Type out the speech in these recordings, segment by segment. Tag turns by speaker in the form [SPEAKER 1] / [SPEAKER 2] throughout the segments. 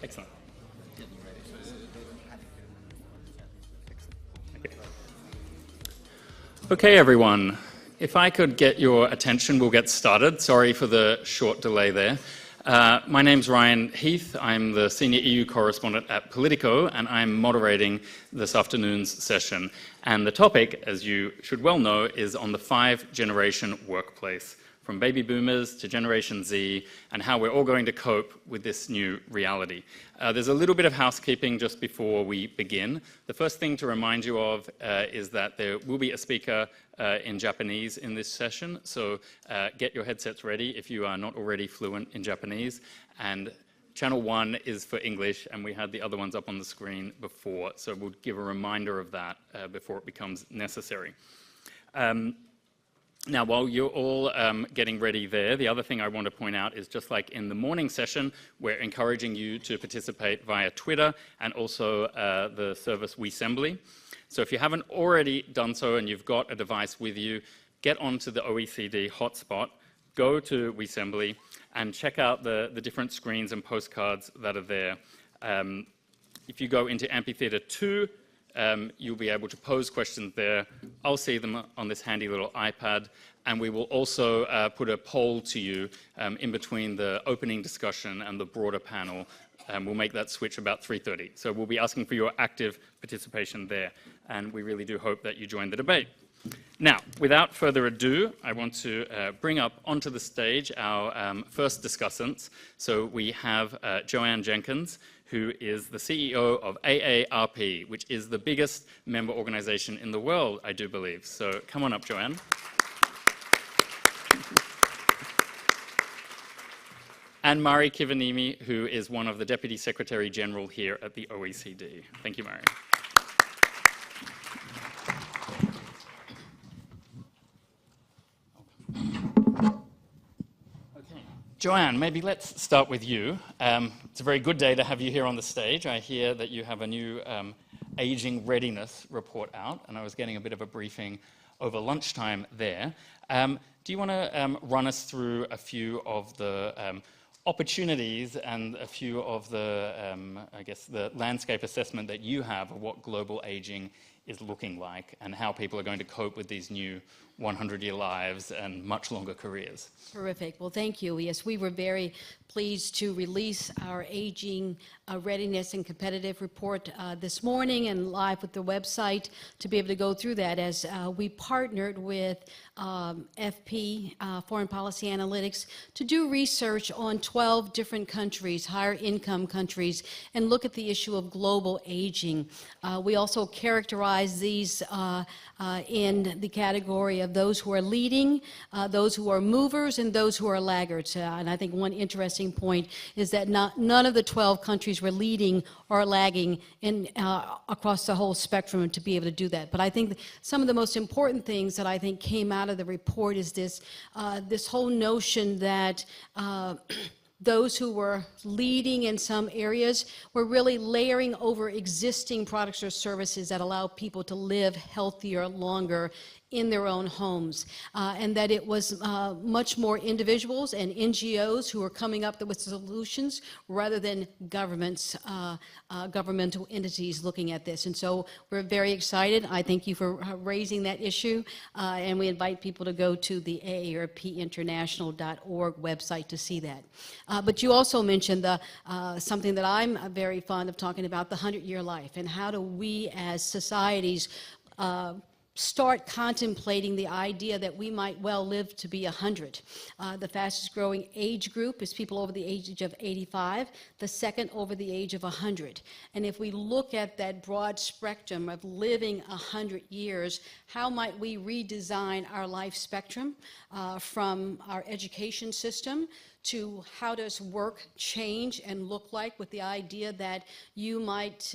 [SPEAKER 1] Excellent. Okay, everyone. If I could get your attention, we'll get started. Sorry for the short delay there. My name's Ryan Heath. I'm the Senior EU Correspondent at Politico, and I'm moderating this afternoon's session. And the topic, as you should well know, is on the 5-generation workplace, from baby boomers to Generation Z, and how we're all going to cope with this new reality. There's a little bit of housekeeping just before we begin. The first thing to remind you of is that there will be a speaker in Japanese in this session, so get your headsets ready if you are not already fluent in Japanese. And Channel 1 is for English, and we had the other ones up on the screen before, so we'll give a reminder of that before it becomes necessary. Now, while you're all getting ready there, the other thing I want to point out is just like in the morning session, we're encouraging you to participate via Twitter and also the service WeSembly. So if you haven't already done so and you've got a device with you, get onto the OECD hotspot, go to WeSembly, and check out the different screens and postcards that are there. If you go into Amphitheater 2, you'll be able to pose questions there. I'll see them on this handy little iPad, and we will also put a poll to you in between the opening discussion and the broader panel. We'll make that switch about 3:30. So we'll be asking for your active participation there, and we really do hope that you join the debate. Now, without further ado, I want to bring up onto the stage our first discussants. So we have Joanne Jenkins, who is the CEO of AARP, which is the biggest member organization in the world, I do believe. So come on up, Joanne. And Mari Kivanimi, who is one of the Deputy Secretary General here at the OECD. Thank you, Mari. Joanne, maybe let's start with you. It's a very good day to have you here on the stage. I hear that you have a new aging readiness report out, and I was getting a bit of a briefing over lunchtime there. Do you want to run us through a few of the opportunities and a few of the, I guess, the landscape assessment that you have of what global aging is looking like and how people are going to cope with these new 100-year lives and much longer careers?
[SPEAKER 2] Terrific. Well, thank you. Yes, we were very pleased to release our aging readiness and competitive report this morning and live with the website to be able to go through that as we partnered with FP, Foreign Policy Analytics, to do research on 12 different countries, higher income countries, and look at the issue of global aging. We also characterize these in the category of those who are leading, those who are movers, and those who are laggards. And I think one interesting point is that none of the 12 countries were leading or lagging in, across the whole spectrum to be able to do that. But I think some of the most important things that I think came out of the report is this, this whole notion that those who were leading in some areas were really layering over existing products or services that allow people to live healthier, longer in their own homes, and that it was much more individuals and NGOs who were coming up with solutions rather than governments, governmental entities looking at this. And so we're very excited. I thank you for raising that issue, and we invite people to go to the AARPinternational.org website to see that. But you also mentioned the, something that I'm very fond of talking about, the 100-year life, and how do we as societies start contemplating the idea that we might well live to be 100. The fastest growing age group is people over the age of 85, the second over the age of 100. And if we look at that broad spectrum of living 100 years, how might we redesign our life spectrum from our education system to how does work change and look like, with the idea that you might,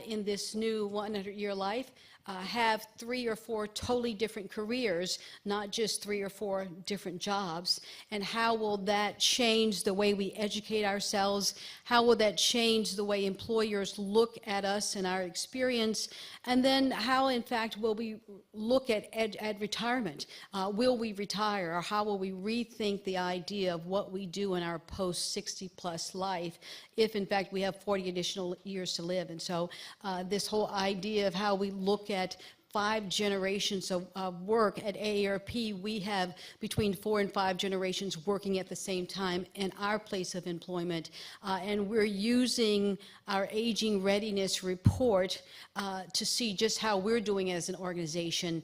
[SPEAKER 2] in this new 100-year life, have 3 or 4 totally different careers, not just 3 or 4 different jobs? And how will that change the way we educate ourselves? How will that change the way employers look at us and our experience? And then how, in fact, will we look at retirement? Will we retire, or how will we rethink the idea of what we do in our post-60-plus life if, in fact, we have 40 additional years to live? And so this whole idea of how we look at 5 generations of work at AARP, we have between 4 and 5 generations working at the same time in our place of employment. And we're using our aging readiness report to see just how we're doing as an organization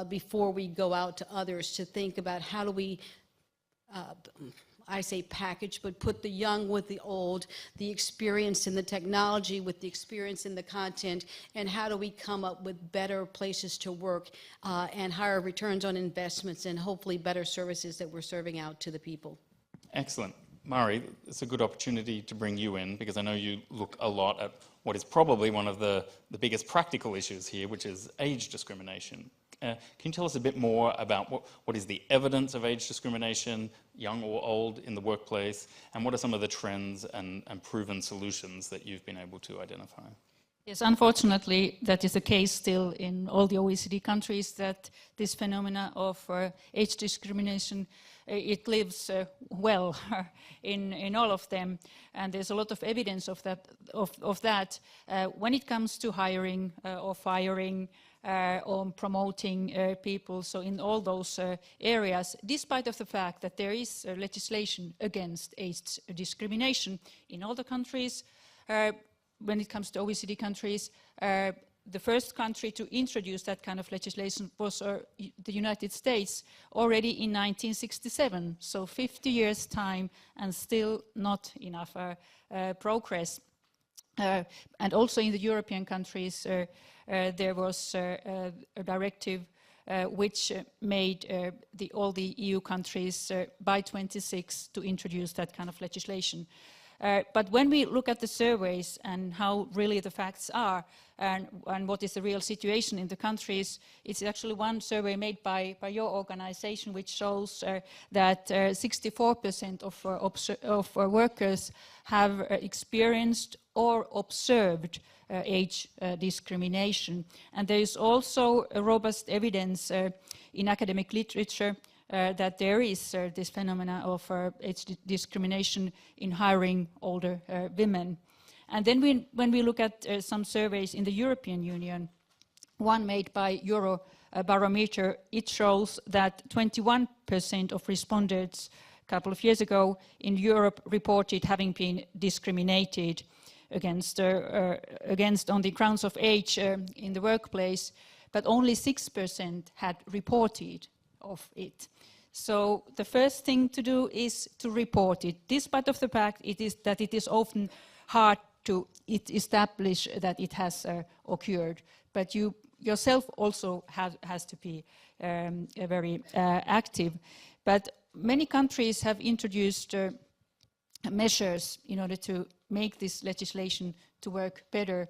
[SPEAKER 2] before we go out to others to think about how do we I say package, but put the young with the old, the experience in the technology with the experience in the content, and how do we come up with better places to work and higher returns on investments and hopefully better services that we're serving out to the people.
[SPEAKER 1] Excellent. Mari, it's a good opportunity to bring you in because I know you look a lot at what is probably one of the biggest practical issues here, which is age discrimination. Can you tell us a bit more about what is the evidence of age discrimination, young or old, in the workplace, and what are some of the trends and proven solutions that you've been able to identify?
[SPEAKER 3] Yes, unfortunately, that is the case still in all the OECD countries, that this phenomena of age discrimination, it lives well in all of them, and there's a lot of evidence of that. When it comes to hiring or firing, on promoting people, so in all those areas, despite of the fact that there is legislation against age discrimination in all the countries. When it comes to OECD countries, the first country to introduce that kind of legislation was the United States already in 1967, so 50 years time and still not enough progress. And also in the European countries, there was a directive which made all the EU countries by 26 to introduce that kind of legislation. But when we look at the surveys and how really the facts are and what is the real situation in the countries, it's actually one survey made by your organization which shows that 64% of workers have experienced or observed age discrimination. And there is also a robust evidence in academic literature that there is this phenomena of age discrimination in hiring older women. And then when we look at some surveys in the European Union, one made by Eurobarometer, it shows that 21% of respondents a couple of years ago in Europe reported having been discriminated against on the grounds of age in the workplace, but only 6% had reported of it. So the first thing to do is to report it, despite of the fact it is often hard to establish that it has occurred. But you yourself also has to be very active. But many countries have introduced measures in order to make this legislation to work better,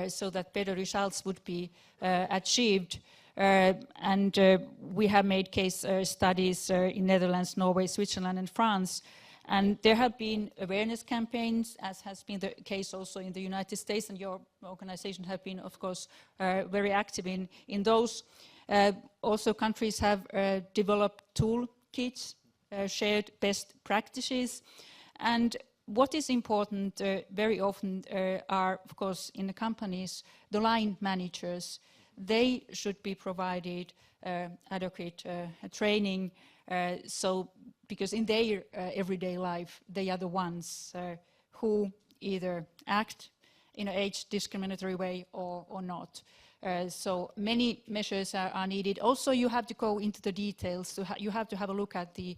[SPEAKER 3] so that better results would be achieved. And we have made case studies in Netherlands, Norway, Switzerland and France. And there have been awareness campaigns, as has been the case also in the United States, and your organization have been, of course, very active in those. Also, countries have developed toolkits, shared best practices. And what is important very often are, of course, in the companies, the line managers. They should be provided adequate training, because in their everyday life, they are the ones who either act in an age discriminatory way or not. So many measures are needed. Also, you have to go into the details. So you have to have a look at the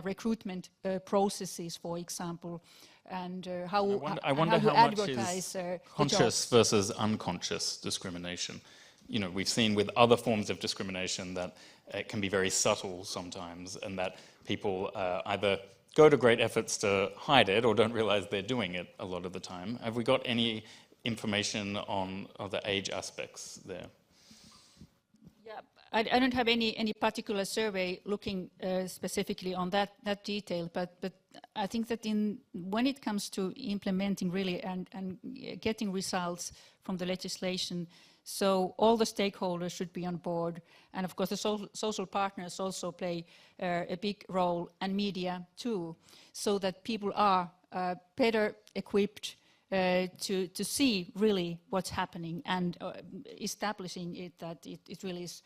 [SPEAKER 3] recruitment processes, for example, and how you advertise
[SPEAKER 1] much is conscious versus unconscious discrimination. You know, we've seen with other forms of discrimination that it can be very subtle sometimes, and that people either go to great efforts to hide it or don't realize they're doing it a lot of the time. Have we got any information on the age aspects there?
[SPEAKER 3] I don't have any particular survey looking specifically on that detail, but I think that when it comes to implementing really and getting results from the legislation, so all the stakeholders should be on board, and of course the social partners also play a big role, and media too, so that people are better equipped to see really what's happening and establishing it that it really is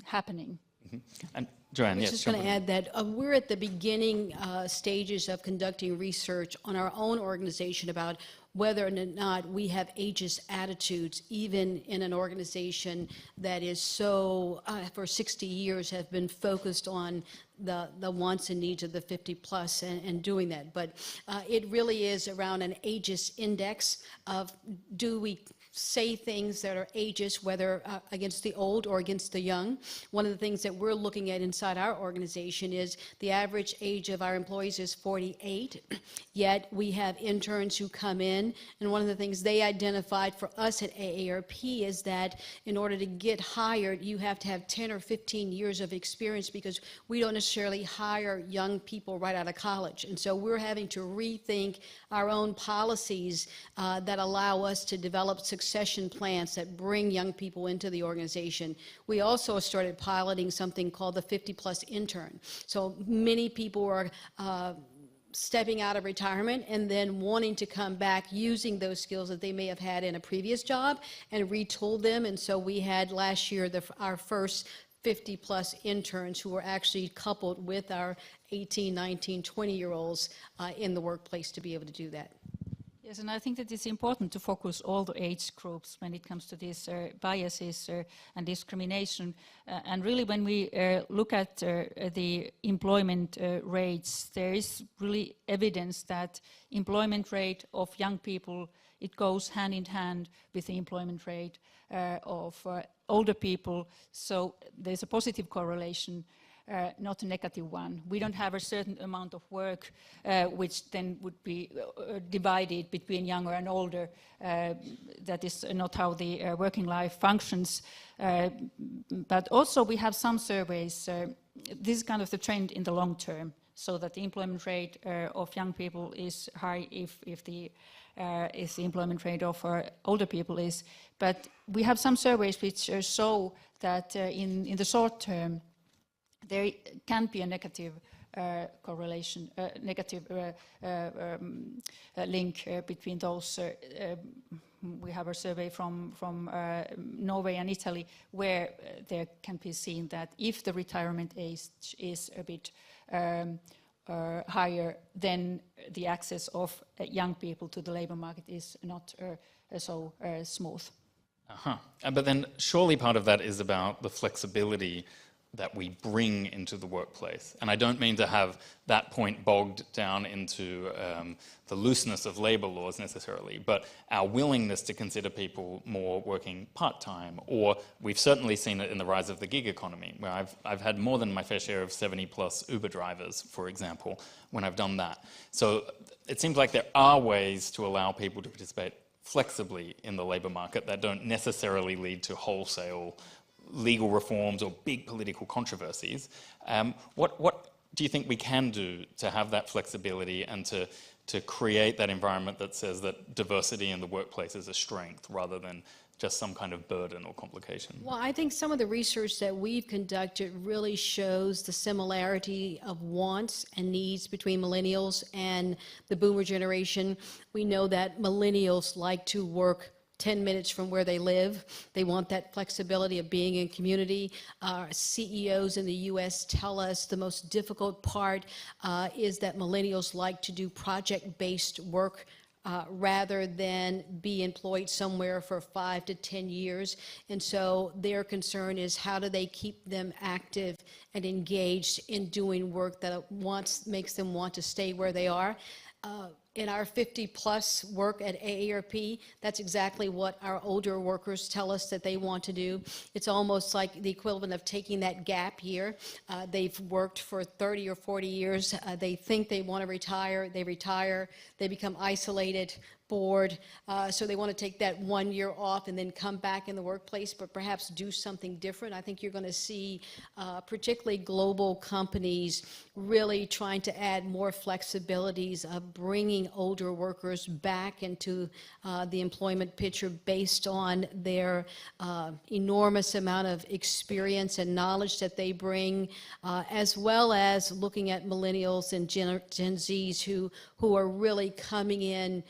[SPEAKER 3] happening.
[SPEAKER 1] Mm-hmm. And Joanne,
[SPEAKER 2] I was
[SPEAKER 1] yes.
[SPEAKER 2] just going to add that we're at the beginning stages of conducting research on our own organization about whether or not we have ageist attitudes, even in an organization that is so, for 60 years, have been focused on the wants and needs of the 50 plus and doing that. But it really is around an ageist index of, do we say things that are ageist, whether against the old or against the young. One of the things that we're looking at inside our organization is the average age of our employees is 48, yet we have interns who come in, and one of the things they identified for us at AARP is that in order to get hired, you have to have 10 or 15 years of experience, because we don't necessarily hire young people right out of college. And so we're having to rethink our own policies that allow us to develop succession plans that bring young people into the organization. We also started piloting something called the 50-plus intern. So many people are stepping out of retirement and then wanting to come back using those skills that they may have had in a previous job and retool them. And so we had last year our first 50-plus interns who were actually coupled with our 18, 19, 20-year-olds in the workplace to be able to do that.
[SPEAKER 3] Yes, and I think that it's important to focus all the age groups when it comes to these biases and discrimination. And really, when we look at the employment rates, there is really evidence that employment rate of young people, it goes hand in hand with the employment rate of older people. So there's a positive correlation. Not a negative one. We don't have a certain amount of work which then would be divided between younger and older. That is not how the working life functions. But also we have some surveys, this is kind of the trend in the long term, so that the employment rate of young people is high if the employment rate of older people is. But we have some surveys which show that in the short term, there can be a negative correlation, negative link between those. We have a survey from Norway and Italy where there can be seen that if the retirement age is a bit higher, then the access of young people to the labor market is not so smooth.
[SPEAKER 1] Uh-huh. But then surely part of that is about the flexibility that we bring into the workplace. And I don't mean to have that point bogged down into the looseness of labor laws necessarily, but our willingness to consider people more working part-time, or we've certainly seen it in the rise of the gig economy, where I've had more than my fair share of 70-plus Uber drivers, for example, when I've done that. So it seems like there are ways to allow people to participate flexibly in the labor market that don't necessarily lead to wholesale legal reforms or big political controversies. What do you think we can do to have that flexibility and to create that environment that says that diversity in the workplace is a strength rather than just some kind of burden or complication?
[SPEAKER 2] Well, I think some of the research that we've conducted really shows the similarity of wants and needs between millennials and the boomer generation. We know that millennials like to work 10 minutes from where they live. They want that flexibility of being in community. Our CEOs in the US tell us the most difficult part is that millennials like to do project-based work rather than be employed somewhere for 5 to 10 years. And so their concern is, how do they keep them active and engaged in doing work that makes them want to stay where they are? In our 50-plus work at AARP, that's exactly what our older workers tell us that they want to do. It's almost like the equivalent of taking that gap year. They've worked for 30 or 40 years. They think they want to retire. They retire. They become isolated. bored, so they want to take that 1 year off and then come back in the workplace, but perhaps do something different. I think you're going to see particularly global companies really trying to add more flexibilities of bringing older workers back into the employment picture based on their enormous amount of experience and knowledge that they bring, as well as looking at millennials and Gen Zs who are really coming in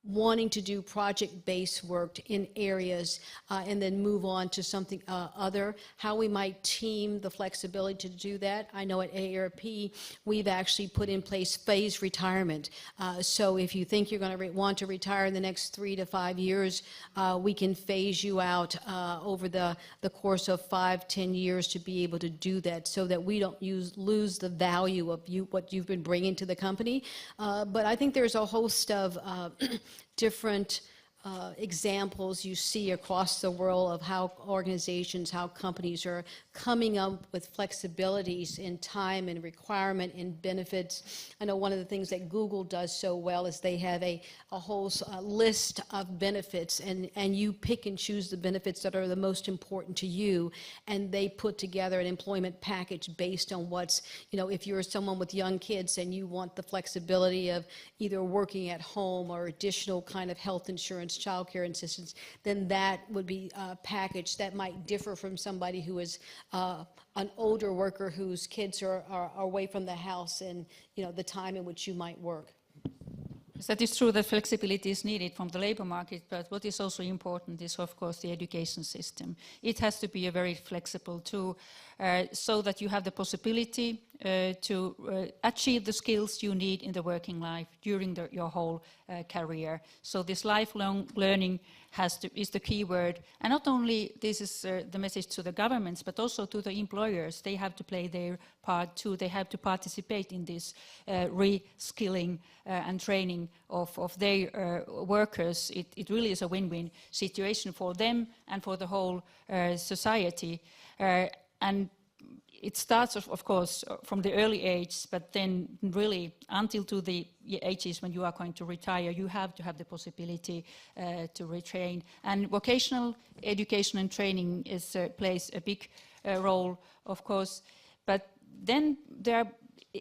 [SPEAKER 2] wanting to do project-based work in areas and then move on to something other, how we might team the flexibility to do that. I know at AARP, we've actually put in place phased retirement. So if you think you're going to want to retire in the next 3 to 5 years, we can phase you out over the course of 5-10 years to be able to do that so that we don't lose the value of what you've been bringing to the company. But I think there's a host of different examples you see across the world of how organizations, how companies are coming up with flexibilities in time and requirement and benefits. I know one of the things that Google does so well is they have a whole list of benefits, and you pick and choose the benefits that are the most important to you, and they put together an employment package based on what's, if you're someone with young kids and you want the flexibility of either working at home or additional kind of health insurance, child care assistance, then that would be a package that might differ from somebody who is an older worker whose kids are away from the house and the time in which you might work.
[SPEAKER 3] That is true that flexibility is needed from the labor market, but what is also important is, of course, the education system. It has to be a very flexible tool so that you have the possibility to achieve the skills you need in the working life during your whole career. So this lifelong learning is the key word. And not only this is the message to the governments, but also to the employers. They have to play their part too. They have to participate in this re-skilling and training of their workers. It really is a win-win situation for them and for the whole society. And it starts, of course, from the early age, but then really until to the ages when you are going to retire, you have to have the possibility to retrain. And vocational education and training plays a big role, of course. But then there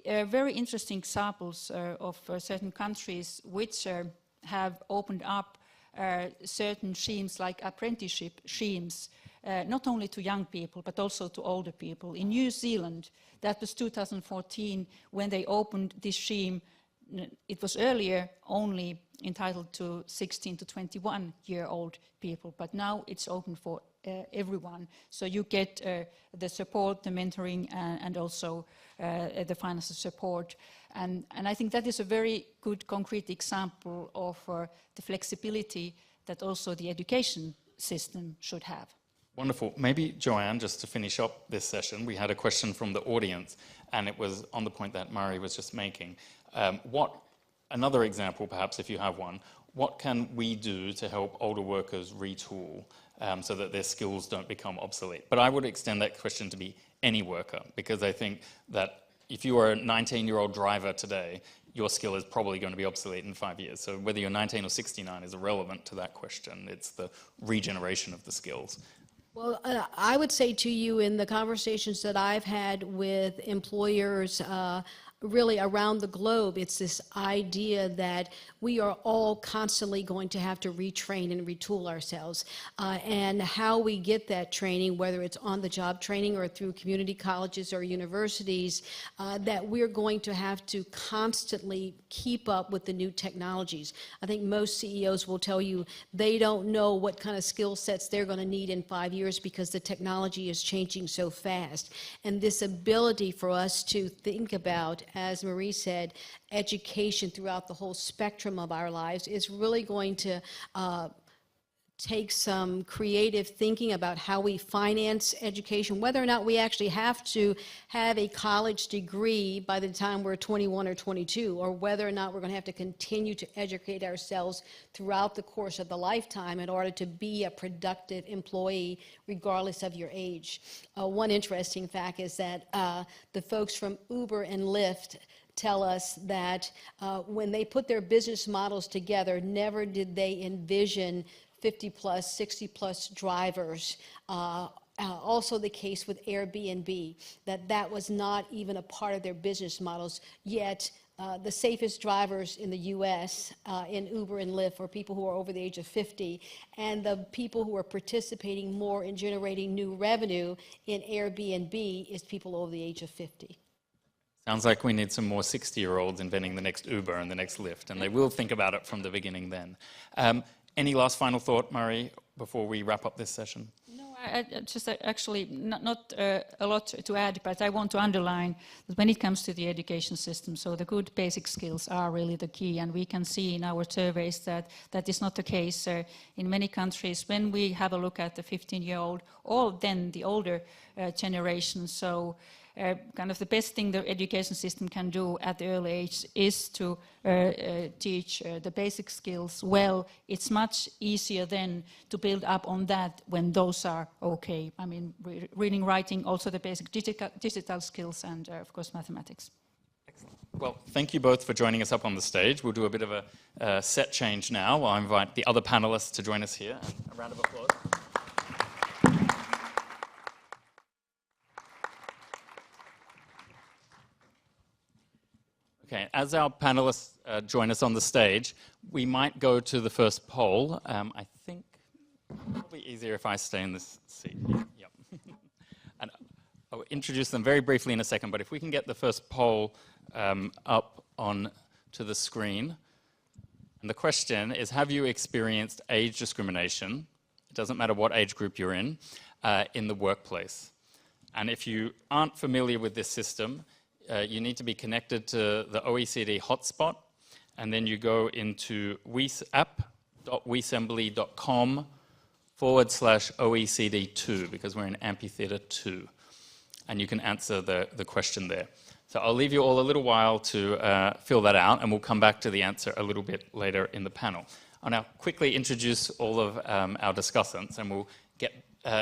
[SPEAKER 3] are very interesting examples of certain countries which have opened up certain schemes like apprenticeship schemes, not only to young people, but also to older people. In New Zealand, that was 2014 when they opened this scheme. It was earlier only entitled to 16 to 21-year-old people, but now it's open for everyone. So you get the support, the mentoring, and also the financial support. And I think that is a very good concrete example of the flexibility that also the education system should have.
[SPEAKER 1] Wonderful. Maybe, Joanne, just to finish up this session, we had a question from the audience, and it was on the point that Mari was just making. Another example, perhaps, if you have one, what can we do to help older workers retool so that their skills don't become obsolete? But I would extend that question to be any worker, because I think that if you are a 19-year-old driver today, your skill is probably going to be obsolete in 5 years. So whether you're 19 or 69 is irrelevant to that question. It's the regeneration of the skills.
[SPEAKER 2] Well, I would say to you, in the conversations that I've had with employers really around the globe, it's this idea that we are all constantly going to have to retrain and retool ourselves. And how we get that training, whether it's on-the-job training or through community colleges or universities, that we're going to have to constantly keep up with the new technologies. I think most CEOs will tell you they don't know what kind of skill sets they're going to need in 5 years because the technology is changing so fast. And this ability for us to think about, as Marie said, education throughout the whole spectrum of our lives is really going to take some creative thinking about how we finance education, whether or not we actually have to have a college degree by the time we're 21 or 22, or whether or not we're going to have to continue to educate ourselves throughout the course of the lifetime in order to be a productive employee, regardless of your age. One interesting fact is that the folks from Uber and Lyft, tell us that when they put their business models together, never did they envision 50 plus, 60 plus drivers. Also the case with Airbnb, that was not even a part of their business models, yet the safest drivers in the U.S. In Uber and Lyft are people who are over the age of 50, and the people who are participating more in generating new revenue in Airbnb is people over the age of 50.
[SPEAKER 1] Sounds like we need some more 60-year-olds inventing the next Uber and the next Lyft, and they will think about it from the beginning then. Any last final thought, Murray, before we wrap up this session?
[SPEAKER 3] No, I just actually not a lot to add, but I want to underline that when it comes to the education system, so the good basic skills are really the key, and we can see in our surveys that that is not the case in many countries. When we have a look at the 15-year-old or then the older generation, so kind of the best thing the education system can do at the early age is to teach the basic skills well. It's much easier then to build up on that when those are okay. I mean, reading, writing, also the basic digital skills, and of course mathematics.
[SPEAKER 1] Excellent. Well, thank you both for joining us up on the stage. We'll do a bit of a set change now. I'll invite the other panelists to join us here. A round of applause. Okay, as our panelists join us on the stage, we might go to the first poll. I think probably easier if I stay in this seat here. Yep. And I'll introduce them very briefly in a second, but if we can get the first poll up on to the screen. And the question is, have you experienced age discrimination? It doesn't matter what age group you're in the workplace. And if you aren't familiar with this system, you need to be connected to the OECD hotspot, and then you go into app.weassembly.com/OECD2, because we're in Amphitheatre 2, and you can answer the question there. So I'll leave you all a little while to fill that out, and we'll come back to the answer a little bit later in the panel. I'll now quickly introduce all of our discussants, and we'll get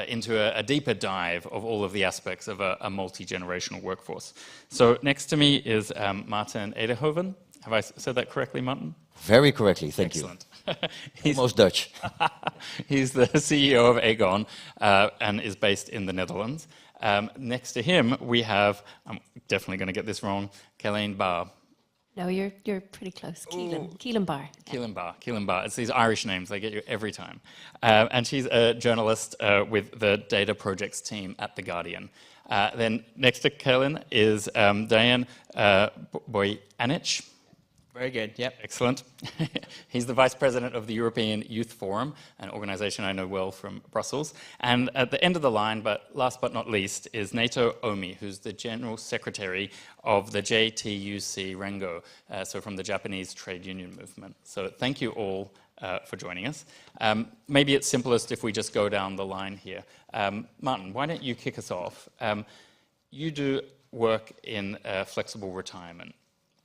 [SPEAKER 1] into a deeper dive of all of the aspects of a multi-generational workforce. So next to me is Maarten Edehoven. Have I said that correctly, Maarten?
[SPEAKER 4] Very correctly, thank
[SPEAKER 1] Excellent.
[SPEAKER 4] you. Almost Dutch.
[SPEAKER 1] He's the CEO of Aegon and is based in the Netherlands. Next to him, we have, I'm definitely going to get this wrong, Keelan Bar.
[SPEAKER 5] No, you're pretty close. Keelan Bar.
[SPEAKER 1] Keelan Bar. It's these Irish names, they get you every time. And she's a journalist with the data projects team at The Guardian. Then next to Keelan is Diane Boyanich.
[SPEAKER 6] Very good, yep.
[SPEAKER 1] Excellent. He's the Vice President of the European Youth Forum, an organization I know well from Brussels. And at the end of the line, but last but not least, is Nato Omi, who's the General Secretary of the JTUC Rengo, so from the Japanese trade union movement. So thank you all for joining us. Maybe it's simplest if we just go down the line here. Maarten, why don't you kick us off? You do work in flexible retirement.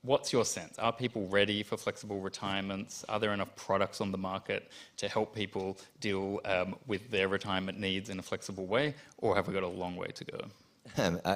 [SPEAKER 1] What's your sense? Are people ready for flexible retirements? Are there enough products on the market to help people deal with their retirement needs in a flexible way, or have we got a long way to go?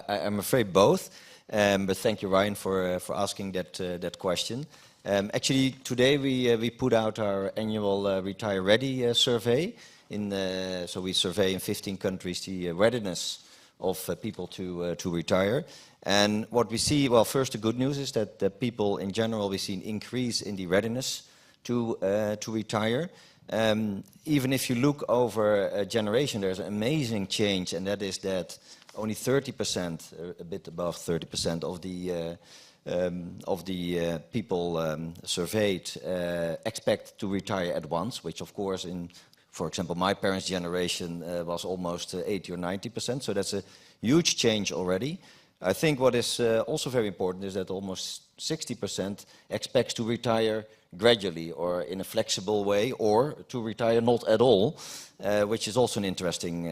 [SPEAKER 4] I'm afraid both, but thank you, Ryan, for asking that question. Actually, today we put out our annual Retire Ready survey. So we survey in 15 countries the readiness of people to retire. And what we see, well, first the good news is that the people in general, we see an increase in the readiness to retire. Even if you look over a generation, there's an amazing change, and that is that only 30%, a bit above 30% of the people surveyed expect to retire at once, which of course for example, my parents' generation was almost 80 or 90%, so that's a huge change already. I think what is also very important is that almost 60% expects to retire gradually or in a flexible way, or to retire not at all, which is also an interesting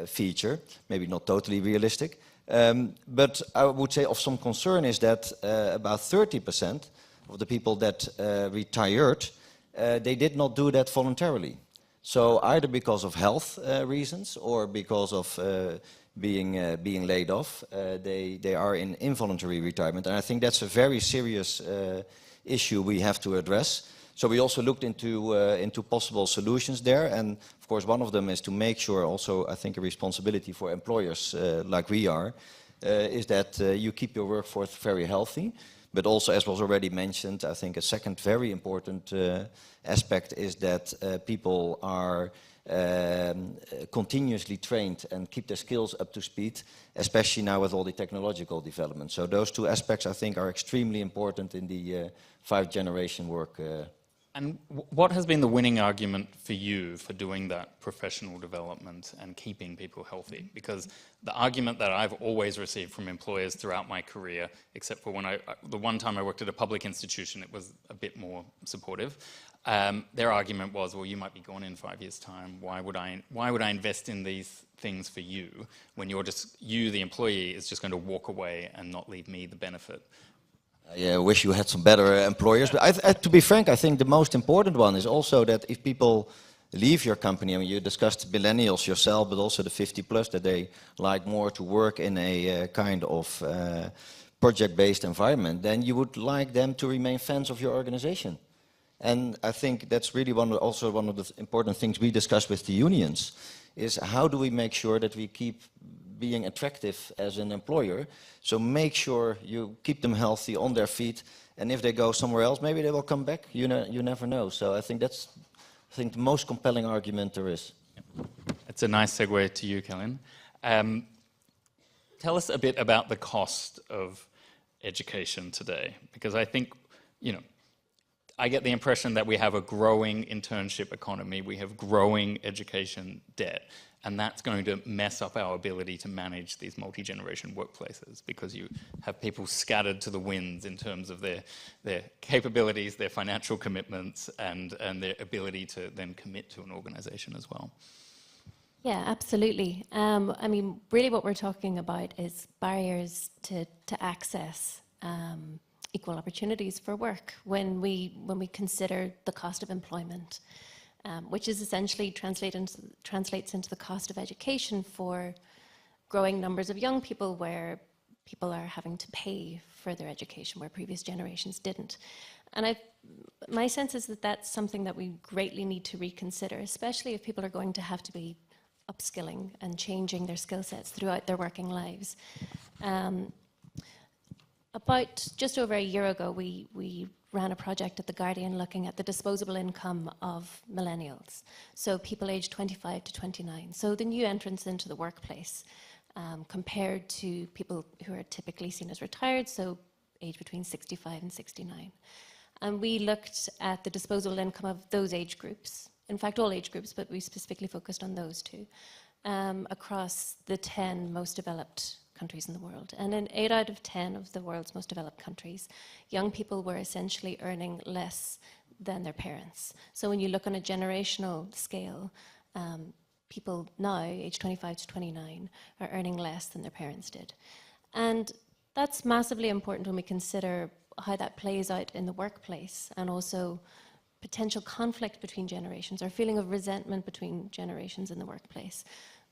[SPEAKER 4] feature, maybe not totally realistic. But I would say of some concern is that about 30% of the people that retired, they did not do that voluntarily. So either because of health reasons or because of being laid off. They are in involuntary retirement, and I think that's a very serious issue we have to address. So we also looked into possible solutions there, and of course one of them is to make sure, also I think a responsibility for employers like we are, is that you keep your workforce very healthy. But also, as was already mentioned, I think a second very important aspect is that people are continuously trained and keep their skills up to speed, especially now with all the technological developments. So those two aspects, I think, are extremely important in the 5th-generation work.
[SPEAKER 1] And what has been the winning argument for you for doing that professional development and keeping people healthy? Because the argument that I've always received from employers throughout my career, except for the one time I worked at a public institution, it was a bit more supportive. Their argument was, well, you might be gone in 5 years' time. Why would I invest in these things for you when you, the employee, is just going to walk away and not leave me the benefit?
[SPEAKER 4] Yeah, I wish you had some better employers. But to be frank, I think the most important one is also that if people leave your company, I mean, you discussed millennials yourself, but also the 50 plus, that they like more to work in a kind of project-based environment, then you would like them to remain fans of your organization. And I think that's really also one of the important things we discuss with the unions, is how do we make sure that we keep being attractive as an employer. So make sure you keep them healthy, on their feet, and if they go somewhere else, maybe they will come back. You never know. So I think that's the most compelling argument there is.
[SPEAKER 1] It's a nice segue to you, Kellen. Tell us a bit about the cost of education today, because I think, I get the impression that we have a growing internship economy, we have growing education debt, and that's going to mess up our ability to manage these multi-generation workplaces, because you have people scattered to the winds in terms of their capabilities, their financial commitments, and their ability to then commit to an organization as well.
[SPEAKER 5] Yeah, absolutely. I mean, really what we're talking about is barriers to access equal opportunities for work when we consider the cost of employment, which is essentially translates into the cost of education for growing numbers of young people, where people are having to pay for their education where previous generations didn't. And my sense is that that's something that we greatly need to reconsider, especially if people are going to have to be upskilling and changing their skill sets throughout their working lives. About just over a year ago, we ran a project at The Guardian looking at the disposable income of millennials, so people aged 25 to 29, so the new entrants into the workplace, compared to people who are typically seen as retired, so aged between 65 and 69. And we looked at the disposable income of those age groups, in fact all age groups, but we specifically focused on those two, across the 10 most developed countries in the world. And in 8 out of 10 of the world's most developed countries, young people were essentially earning less than their parents. So when you look on a generational scale, people now, aged 25 to 29, are earning less than their parents did. And that's massively important when we consider how that plays out in the workplace, and also potential conflict between generations, or feeling of resentment between generations in the workplace.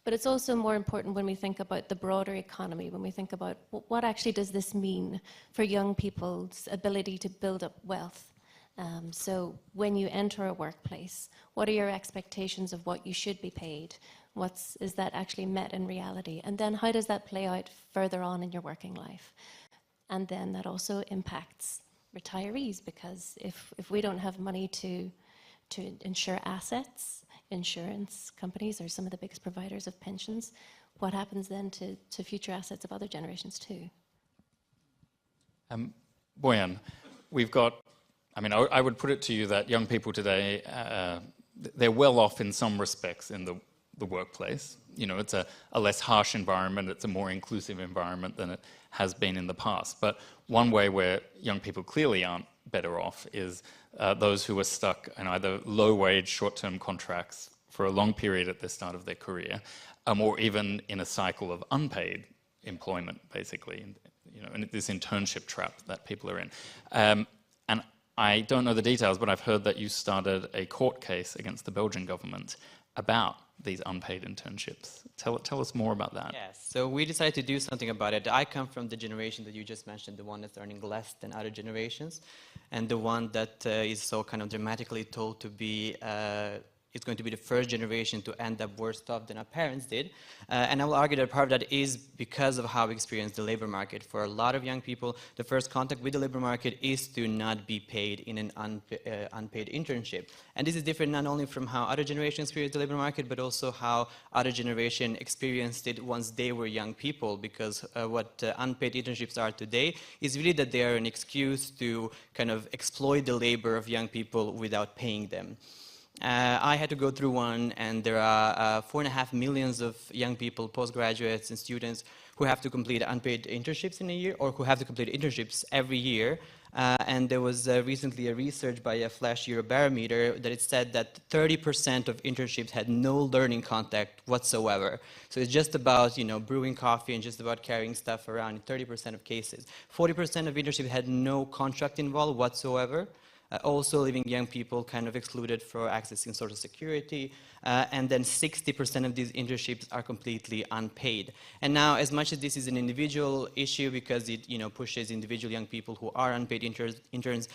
[SPEAKER 5] But it's also more important when we think about the broader economy, when we think about what actually does this mean for young people's ability to build up wealth. So when you enter a workplace, what are your expectations of what you should be paid? Is that actually met in reality? And then how does that play out further on in your working life? And then that also impacts retirees, because if we don't have money to insure assets, insurance companies are some of the biggest providers of pensions, what happens then to future assets of other generations too?
[SPEAKER 1] Boyan, we've got, I would put it to you that young people today, they're well off in some respects in the workplace. It's a less harsh environment, it's a more inclusive environment than it has been in the past. But one way where young people clearly aren't better off is those who are stuck in either low-wage, short-term contracts for a long period at the start of their career, or even in a cycle of unpaid employment, basically, and this internship trap that people are in. And I don't know the details, but I've heard that you started a court case against the Belgian government. about these unpaid internships. Tell us more about that.
[SPEAKER 6] Yes, so we decided to do something about it. I come from the generation that you just mentioned, the one that's earning less than other generations, and the one that is so kind of dramatically told to be it's going to be the first generation to end up worse off than our parents did. And I will argue that part of that is because of how we experience the labor market. For a lot of young people, the first contact with the labor market is to not be paid in an unpaid internship. And this is different not only from how other generations experience the labor market, but also how other generation experienced it once they were young people, because what unpaid internships are today is really that they are an excuse to kind of exploit the labor of young people without paying them. I had to go through one, and there are 4.5 million of young people, postgraduates and students, who have to complete unpaid internships in a year, or who have to complete internships every year. And there was recently a research by a Flash Eurobarometer that it said that 30% of internships had no learning contact whatsoever. So it's just about, you know, brewing coffee and just about carrying stuff around in 30% of cases. 40% of internships had no contract involved whatsoever. Also leaving young people kind of excluded for accessing Social Security, and then 60% of these internships are completely unpaid. And now, as much as this is an individual issue because it, you know, pushes individual young people who are unpaid interns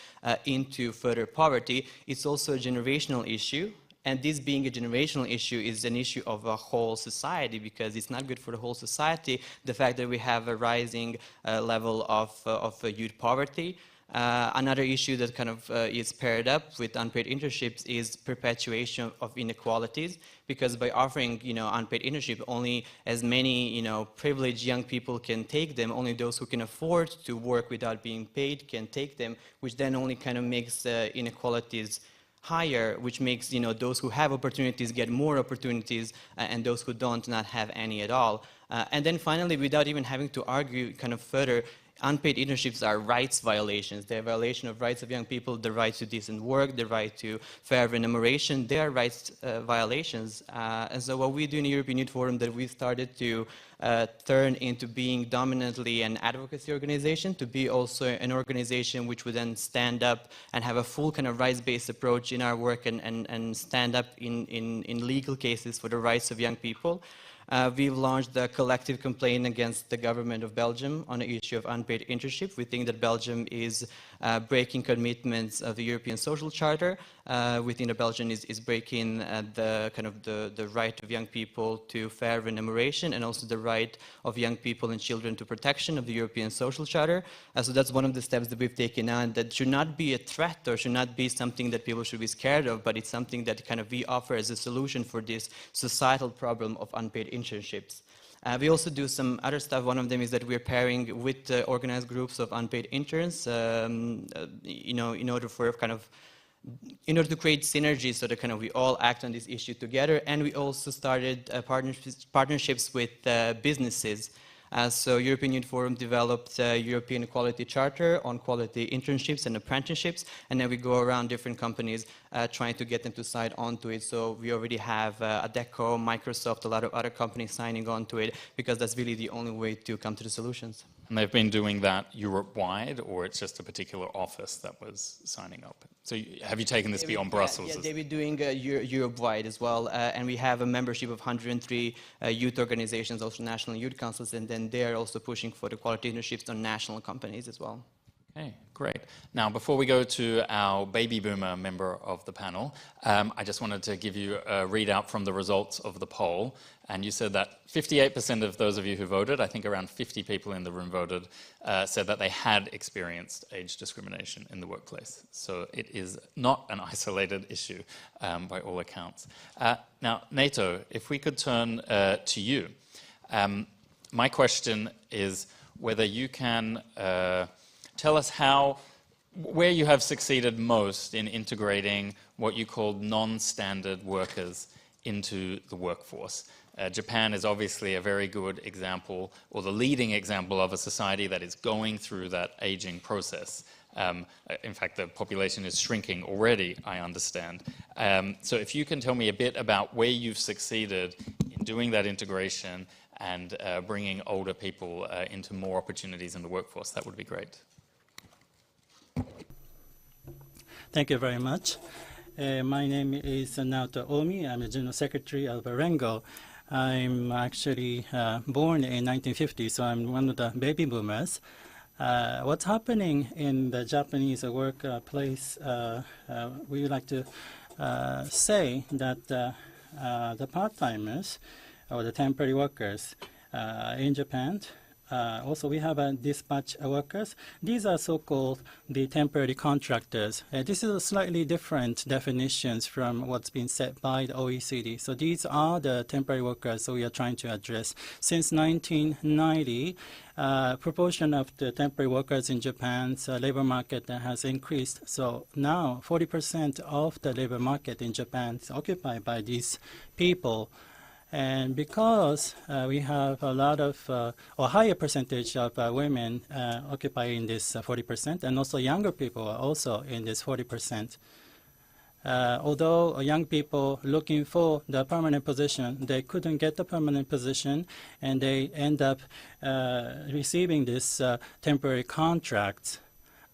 [SPEAKER 6] into further poverty, it's also a generational issue. And this being a generational issue is an issue of a whole society, because it's not good for the whole society, the fact that we have a rising level of youth poverty. Another issue that kind of is paired up with unpaid internships is perpetuation of inequalities, because by offering, you know, unpaid internship, only as many, you know, privileged young people can take them. Only those who can afford to work without being paid can take them, which then only kind of makes inequalities higher, which makes, you know, those who have opportunities get more opportunities, and those who don't not have any at all. And then finally, without even having to argue kind of further, unpaid internships are rights violations. They're a violation of rights of young people, the right to decent work, the right to fair remuneration. They are rights violations. And so what we do in the European Youth Forum, that we started to turn into being dominantly an advocacy organization, to be also an organization which would then stand up and have a full kind of rights-based approach in our work, and stand up in legal cases for the rights of young people. We've launched a collective complaint against the government of Belgium on the issue of unpaid internship. We think that Belgium is breaking commitments of the European Social Charter. We think that Belgium is breaking the right of young people to fair remuneration, and also the right of young people and children to protection of the European Social Charter. So that's one of the steps that we've taken on, that should not be a threat or should not be something that people should be scared of, but it's something that kind of we offer as a solution for this societal problem of unpaid internships. We also do some other stuff. One of them is that we're pairing with organized groups of unpaid interns, you know, in order to create synergies, so that kind of we all act on this issue together. And we also started partnerships with businesses. So European Youth Forum developed a European Quality Charter on quality internships and apprenticeships, and then we go around different companies trying to get them to sign on to it. So we already have Adecco, Microsoft, a lot of other companies signing on to it, because that's really the only way to come to the solutions.
[SPEAKER 1] And they've been doing that Europe-wide, or it's just a particular office that was signing up? So have you taken this beyond Brussels?
[SPEAKER 6] Yeah, they've been doing Europe-wide as well, and we have a membership of 103 youth organizations, also national youth councils, and then they're also pushing for the quality internships on national companies as well.
[SPEAKER 1] Okay, great. Now, before we go to our baby boomer member of the panel, I just wanted to give you a readout from the results of the poll. And you said that 58% of those of you who voted, I think around 50 people in the room voted, said that they had experienced age discrimination in the workplace. So it is not an isolated issue by all accounts. Now, Nato, if we could turn to you. My question is whether you can tell us where you have succeeded most in integrating what you called non-standard workers into the workforce. Japan is obviously a very good example, or the leading example of a society that is going through that aging process. In fact, the population is shrinking already, I understand. So if you can tell me a bit about where you've succeeded in doing that integration and bringing older people into more opportunities in the workforce, that would be great.
[SPEAKER 7] Thank you very much. My name is Naoto Omi. I'm the General Secretary of Rengo. I'm actually born in 1950, so I'm one of the baby boomers. What's happening in the Japanese workplace, we would like to say that the part-timers or the temporary workers in Japan, also we have dispatch workers. These are so-called the temporary contractors. This is a slightly different definitions from what's been set by the OECD. So these are the temporary workers we are trying to address. Since 1990, proportion of the temporary workers in Japan's labor market has increased. So now 40% of the labor market in Japan is occupied by these people. And because we have a lot of, or higher percentage of women occupying this 40%, and also younger people are also in this 40%. Although young people looking for the permanent position, they couldn't get the permanent position, and they end up receiving this temporary contracts.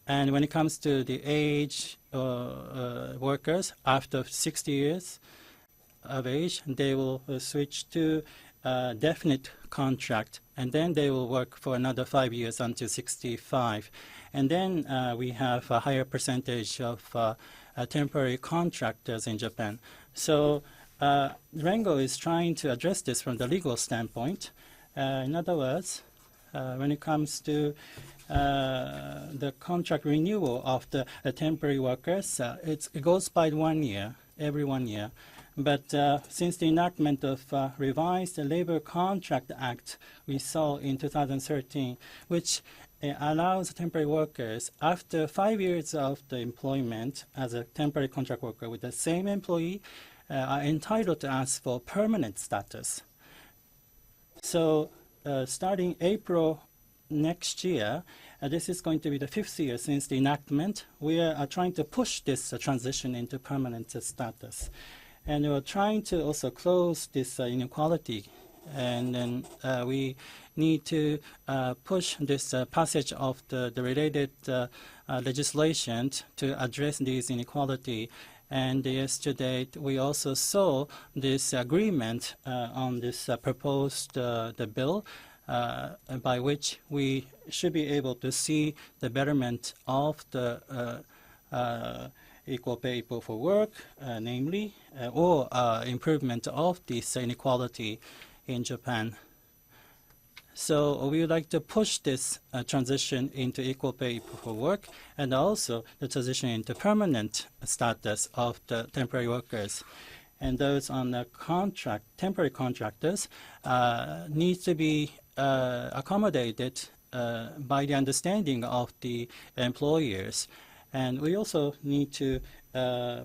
[SPEAKER 7] And when it comes to the age workers, after 60 years, of age, they will switch to a definite contract, and then they will work for another 5 years until 65. And then we have a higher percentage of temporary contractors in Japan. So Rengo is trying to address this from the legal standpoint. In other words, when it comes to the contract renewal of the temporary workers, it goes by 1 year, every 1 year. But since the enactment of revised Labor Contract Act we saw in 2013, which allows temporary workers, after 5 years of the employment as a temporary contract worker with the same employee, are entitled to ask for permanent status. So starting April next year, this is going to be the 5th year since the enactment. We are trying to push this transition into permanent status. And we're trying to also close this inequality. And then we need to push this passage of the related legislation to address this inequality. And yesterday, we also saw this agreement on this proposed the bill by which we should be able to see the betterment of the equal pay, equal for work, namely, or improvement of this inequality in Japan. So we would like to push this transition into equal pay, equal for work, and also the transition into permanent status of the temporary workers. And those on the contract, temporary contractors, need to be accommodated by the understanding of the employers. And we also need to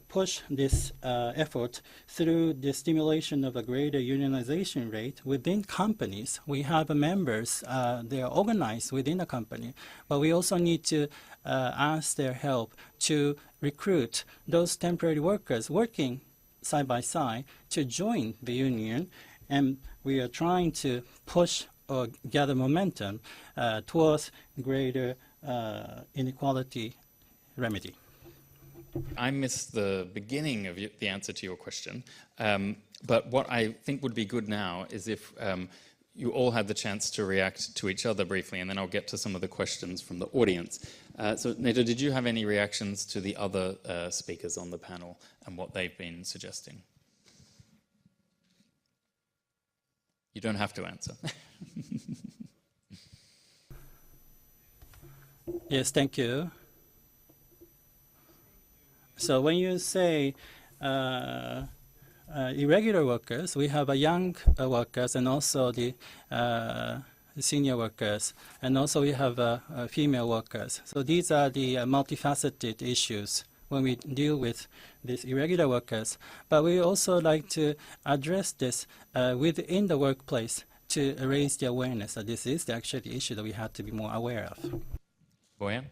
[SPEAKER 7] push this effort through the stimulation of a greater unionization rate within companies. We have members, they are organized within a company, but we also need to ask their help to recruit those temporary workers working side by side to join the union. And we are trying to push or gather momentum towards greater inequality remedy.
[SPEAKER 1] I missed the beginning of the answer to your question, but what I think would be good now is if you all had the chance to react to each other briefly, and then I'll get to some of the questions from the audience. So, Neto, did you have any reactions to the other speakers on the panel and what they've been suggesting? You don't have to answer.
[SPEAKER 7] Yes, thank you. So when you say irregular workers, we have young workers and also the senior workers, and also we have female workers. So these are the multifaceted issues when we deal with these irregular workers. But we also like to address this within the workplace to raise the awareness that this is actually the issue that we have to be more aware of.
[SPEAKER 1] Boyan?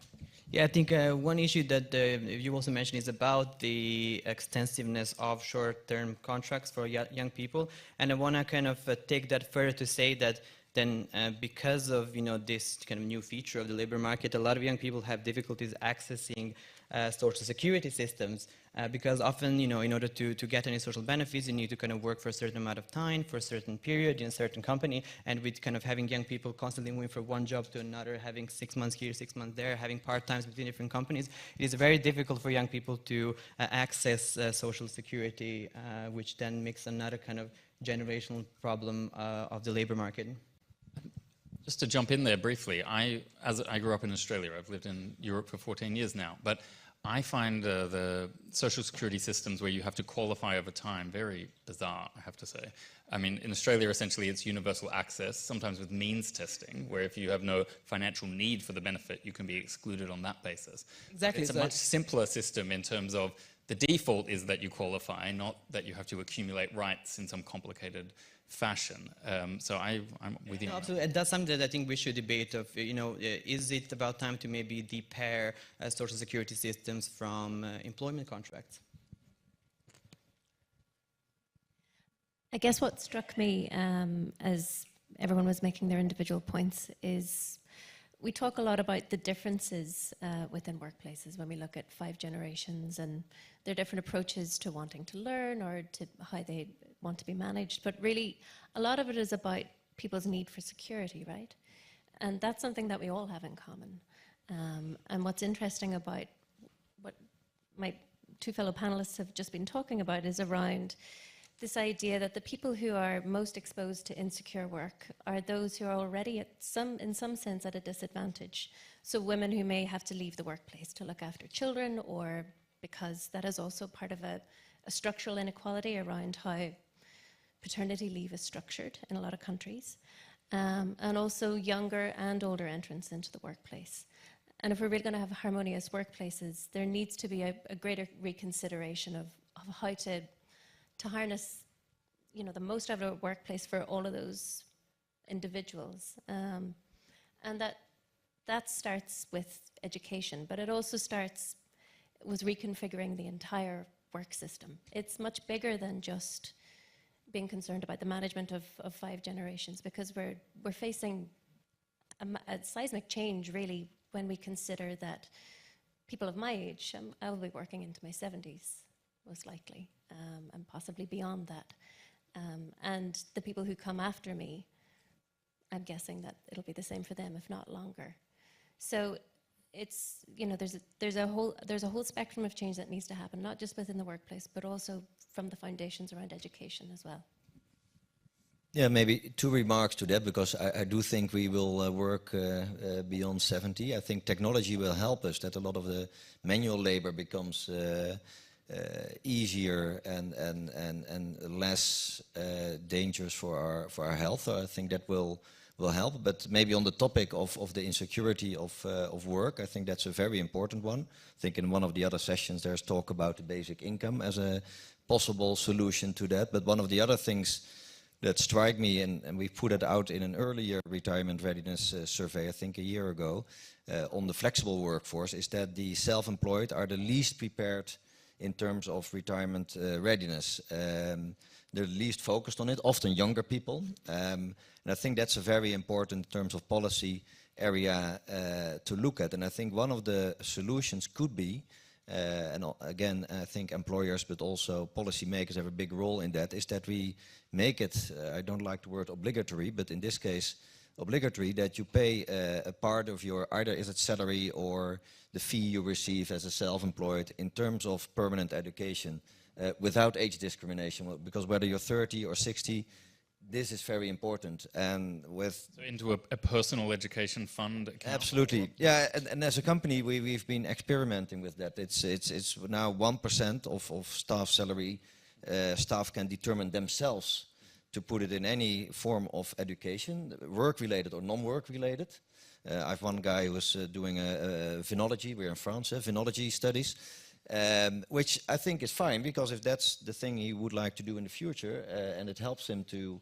[SPEAKER 6] Yeah, I think one issue that you also mentioned is about the extensiveness of short-term contracts for young people, and I want to kind of take that further to say that then because of this kind of new feature of the labor market, a lot of young people have difficulties accessing social security systems, because often, you know, in order to get any social benefits, you need to kind of work for a certain amount of time, for a certain period in a certain company, and with kind of having young people constantly moving from one job to another, having 6 months here, 6 months there, having part-times between different companies, it is very difficult for young people to access social security, which then makes another kind of generational problem of the labor market.
[SPEAKER 1] Just to jump in there briefly, as I grew up in Australia, I've lived in Europe for 14 years now, but I find the social security systems where you have to qualify over time very bizarre, I have to say. I mean, in Australia, essentially, it's universal access, sometimes with means testing, where if you have no financial need for the benefit, you can be excluded on that basis.
[SPEAKER 6] Exactly.
[SPEAKER 1] It's a much simpler system in terms of the default is that you qualify, not that you have to accumulate rights in some complicated fashion. So I'm with you.
[SPEAKER 6] No, absolutely. And that's something that I think we should debate of, you know, is it about time to maybe de-pair social security systems from employment contracts?
[SPEAKER 5] I guess what struck me as everyone was making their individual points is we talk a lot about the differences within workplaces when we look at 5 generations and their different approaches to wanting to learn or to how they want to be managed. But really, a lot of it is about people's need for security, right? And that's something that we all have in common. And what's interesting about what my 2 fellow panelists have just been talking about is around this idea that the people who are most exposed to insecure work are those who are already in some sense at a disadvantage. So women who may have to leave the workplace to look after children, or because that is also part of a structural inequality around how paternity leave is structured in a lot of countries, and also younger and older entrants into the workplace. And if we're really going to have harmonious workplaces, there needs to be a greater reconsideration of how to harness, you know, the most out of a workplace for all of those individuals. And that starts with education, but it also starts with reconfiguring the entire work system. It's much bigger than just being concerned about the management of 5 generations, because we're facing a seismic change, really, when we consider that people of my age, I will be working into my 70s, most likely, and possibly beyond that. And the people who come after me, I'm guessing that it'll be the same for them, if not longer. So it's, you know, there's a whole spectrum of change that needs to happen, not just within the workplace, but also from the foundations around education as well.
[SPEAKER 4] Yeah, maybe 2 remarks to that, because I do think we will work beyond 70. I think technology will help us, that a lot of the manual labor becomes easier and less dangerous for our health. So I think that will help. But maybe on the topic of the insecurity of work, I think that's a very important one. I think in one of the other sessions there's talk about the basic income as a possible solution to that. But one of the other things that strike me, and we put it out in an earlier retirement readiness survey, I think a year ago, on the flexible workforce, is that the self-employed are the least prepared in terms of retirement readiness. They're least focused on it, often younger people. And I think that's a very important in terms of policy area to look at. And I think one of the solutions could be, and again, I think employers but also policymakers have a big role in that, is that we make it, I don't like the word obligatory, but in this case obligatory, that you pay a part of your, either is it salary or the fee you receive as a self-employed, in terms of permanent education without age discrimination, because whether you're 30 or 60, this is very important. And with
[SPEAKER 1] so into a personal education fund account?
[SPEAKER 4] Absolutely, yeah. And as a company, we've been experimenting with that. It's now 1% of staff salary. Staff can determine themselves to put it in any form of education, work-related or non-work-related. I have one guy who was doing a phenology, we're in France, phenology studies, which I think is fine, because if that's the thing he would like to do in the future, and it helps him to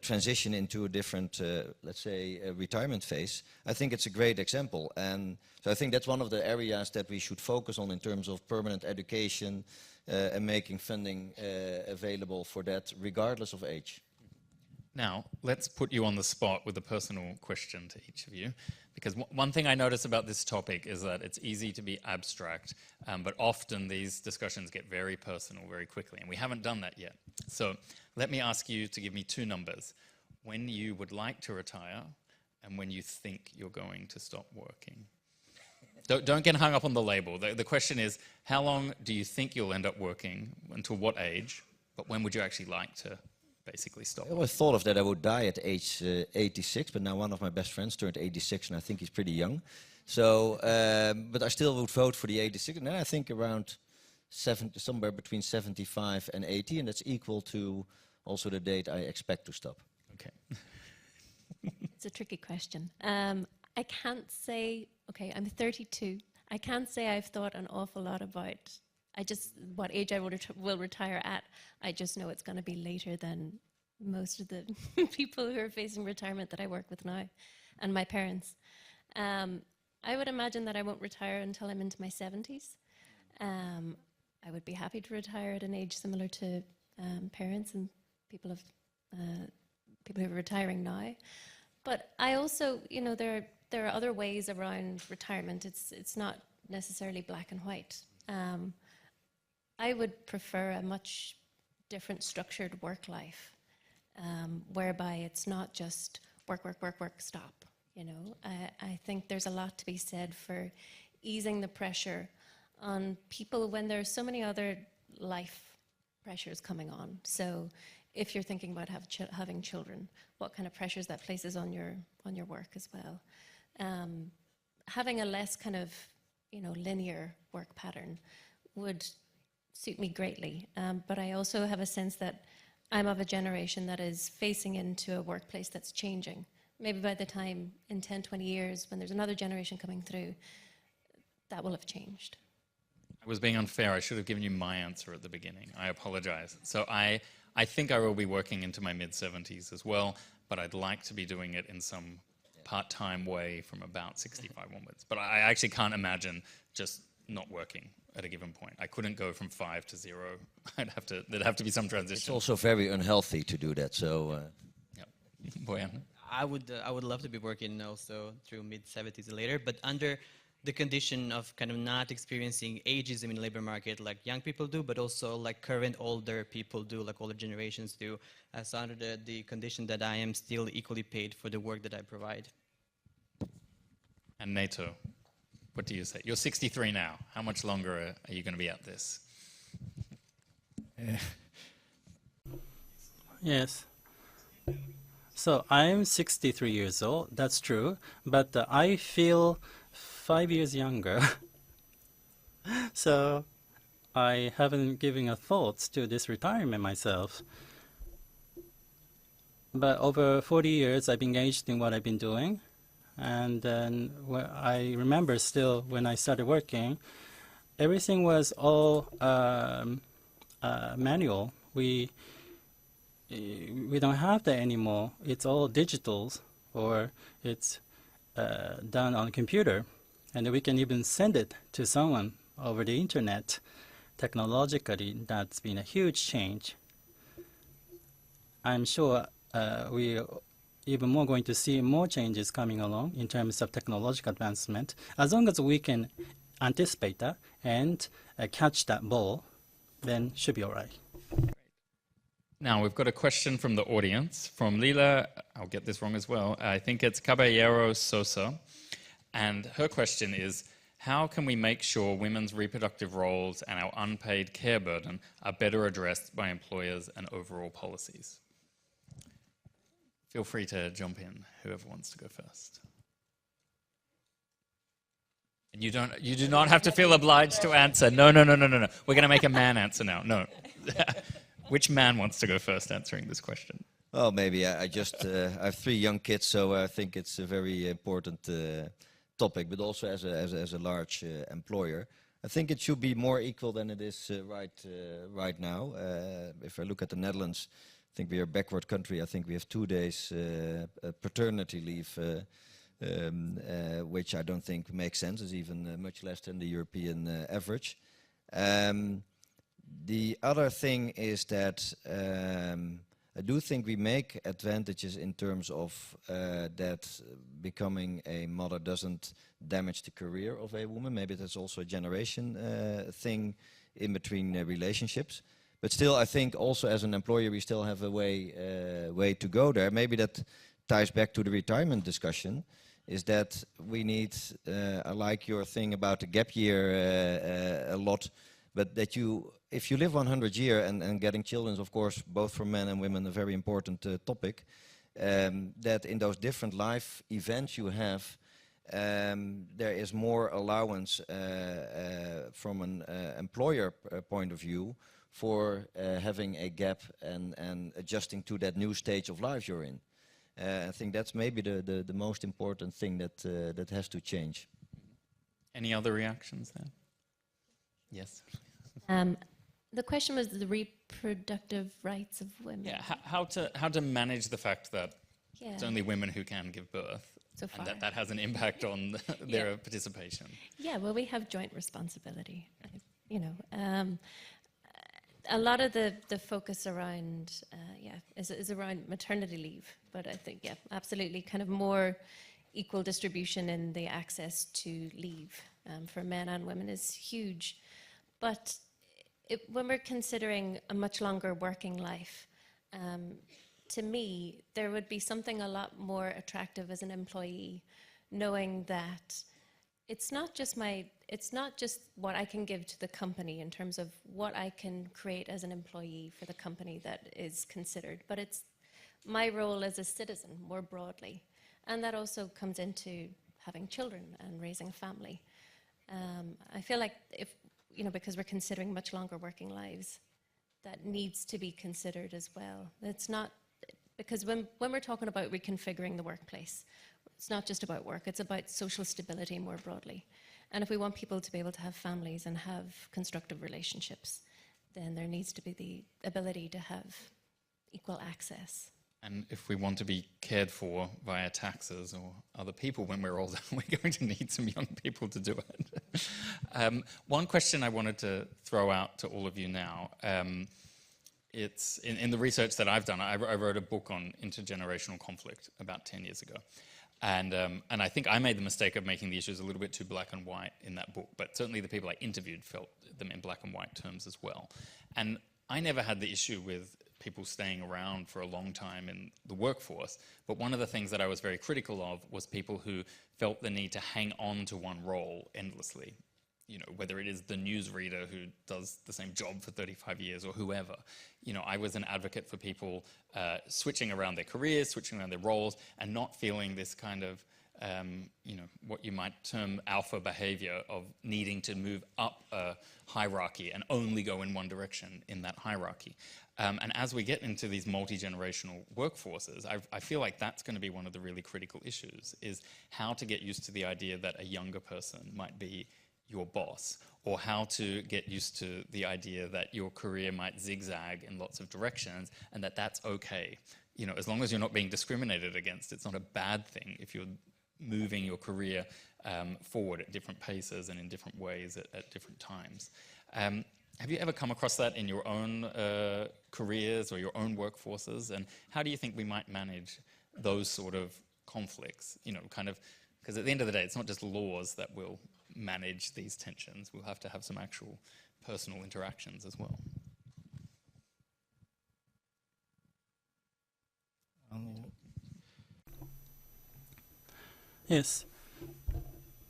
[SPEAKER 4] transition into a different, let's say, retirement phase, I think it's a great example. And so I think that's one of the areas that we should focus on in terms of permanent education and making funding available for that, regardless of age.
[SPEAKER 1] Now, let's put you on the spot with a personal question to each of you, because one thing I notice about this topic is that it's easy to be abstract, but often these discussions get very personal very quickly, and we haven't done that yet. So let me ask you to give me two numbers: when you would like to retire and when you think you're going to stop working. Don't get hung up on the label. The question is, how long do you think you'll end up working, until what age, but when would you actually like to basically stop?
[SPEAKER 4] I always thought of that I would die at age 86, but now one of my best friends turned 86 and I think he's pretty young. So, but I still would vote for the 86, and then I think around somewhere between 75 and 80, and that's equal to also the date I expect to stop.
[SPEAKER 1] Okay.
[SPEAKER 5] It's a tricky question. I can't say, okay, I'm 32. I can't say I've thought an awful lot about what age I will retire at. I just know it's going to be later than most of the people who are facing retirement that I work with now, and my parents. I would imagine that I won't retire until I'm into my 70s. I would be happy to retire at an age similar to parents and people who are retiring now. But I also, you know, there are other ways around retirement. It's not necessarily black and white. I would prefer a much different structured work life, whereby it's not just work, work, work, work, stop. You know, I think there's a lot to be said for easing the pressure on people when there's so many other life pressures coming on. So if you're thinking about having children, what kind of pressures that places on your work as well. Having a less kind of, you know, linear work pattern would suit me greatly. But I also have a sense that I'm of a generation that is facing into a workplace that's changing. Maybe by the time in 10, 20 years, when there's another generation coming through, that will have changed.
[SPEAKER 1] I was being unfair. I should have given you my answer at the beginning. I apologize. So I think I will be working into my mid-70s as well, but I'd like to be doing it in some part-time way from about 65 onwards. But I actually can't imagine just not working at a given point. I couldn't go from 5 to 0. There'd have to be some transition.
[SPEAKER 4] It's also very unhealthy to do that. So,
[SPEAKER 1] Yep. Boyan?
[SPEAKER 6] I would love to be working also through mid-70s and later, but under the condition of kind of not experiencing ageism in the labor market like young people do, but also like current older people do, like older generations do, so under the condition that I am still equally paid for the work that I provide.
[SPEAKER 1] And NATO, what do you say? You're 63 now. How much longer are you going to be at this?
[SPEAKER 7] Yes. So I'm 63 years old, that's true, but I feel 5 years younger. So I haven't given a thought to this retirement myself. But over 40 years I've engaged in what I've been doing. And then I remember still when I started working, everything was all manual. We don't have that anymore. It's all digital, or it's done on a computer. And we can even send it to someone over the internet. Technologically, that's been a huge change. I'm sure we even more going to see more changes coming along in terms of technological advancement. As long as we can anticipate that and catch that ball, then should be all right.
[SPEAKER 1] Now, we've got a question from the audience, from Lila, I'll get this wrong as well, I think it's Caballero Sosa, and her question is, how can we make sure women's reproductive roles and our unpaid care burden are better addressed by employers and overall policies? Feel free to jump in, whoever wants to go first. And you do not have to feel obliged to answer. No. We're going to make a man answer now. No. Which man wants to go first answering this question?
[SPEAKER 4] well, maybe I have 3 young kids, so I think it's a very important topic, but also as a large employer. I think it should be more equal than it is right now. If I look at the Netherlands, I think we are a backward country. I think we have 2 days paternity leave, which I don't think makes sense. It's even much less than the European average. The other thing is that I do think we make advantages in terms of that becoming a mother doesn't damage the career of a woman. Maybe that's also a generation thing in between relationships. But still, I think also as an employer, we still have a way to go there. Maybe that ties back to the retirement discussion, is that we need, I like your thing about the gap year a lot, but that if you live 100 years and getting children is, of course, both for men and women, a very important topic, that in those different life events you have, there is more allowance from an employer point of view for having a gap and adjusting to that new stage of life you're in. I think that's maybe the most important thing that has to change.
[SPEAKER 1] Any other reactions there? Yes.
[SPEAKER 5] The question was the reproductive rights of women.
[SPEAKER 1] Yeah, how to manage the fact that
[SPEAKER 5] Yeah.
[SPEAKER 1] it's only women who can give birth,
[SPEAKER 5] So far.
[SPEAKER 1] and that has an impact on their participation.
[SPEAKER 5] Yeah, well, we have joint responsibility. You know, a lot of the focus around, is around maternity leave. But I think, yeah, absolutely, kind of more equal distribution in the access to leave for men and women is huge. But when we're considering a much longer working life, to me, there would be something a lot more attractive as an employee, knowing that it's not just what I can give to the company in terms of what I can create as an employee for the company that is considered, but it's my role as a citizen more broadly. And that also comes into having children and raising a family. I feel like because we're considering much longer working lives, that needs to be considered as well. It's not, because when we're talking about reconfiguring the workplace, it's not just about work, it's about social stability more broadly. And if we want people to be able to have families and have constructive relationships, then there needs to be the ability to have equal access.
[SPEAKER 1] And if we want to be cared for via taxes or other people when we're older, we're going to need some young people to do it. One question I wanted to throw out to all of you now. It's in the research that I've done, I wrote a book on intergenerational conflict about 10 years ago. And I think I made the mistake of making the issues a little bit too black and white in that book, but certainly the people I interviewed felt them in black and white terms as well. And I never had the issue with people staying around for a long time in the workforce, but one of the things that I was very critical of was people who felt the need to hang on to one role endlessly. You know, whether it is the newsreader who does the same job for 35 years or whoever. You know, I was an advocate for people switching around their careers, switching around their roles, and not feeling this kind of, what you might term alpha behavior of needing to move up a hierarchy and only go in one direction in that hierarchy. And as we get into these multi-generational workforces, I feel like that's going to be one of the really critical issues, is how to get used to the idea that a younger person might be your boss, or how to get used to the idea that your career might zigzag in lots of directions and that that's okay. You know, as long as you're not being discriminated against, it's not a bad thing if you're moving your career forward at different paces and in different ways at different times. Have you ever come across that in your own careers or your own workforces? And how do you think we might manage those sort of conflicts? You know, kind of, because at the end of the day, it's not just laws that will manage these tensions. We'll have to have some actual personal interactions as well.
[SPEAKER 7] Yes.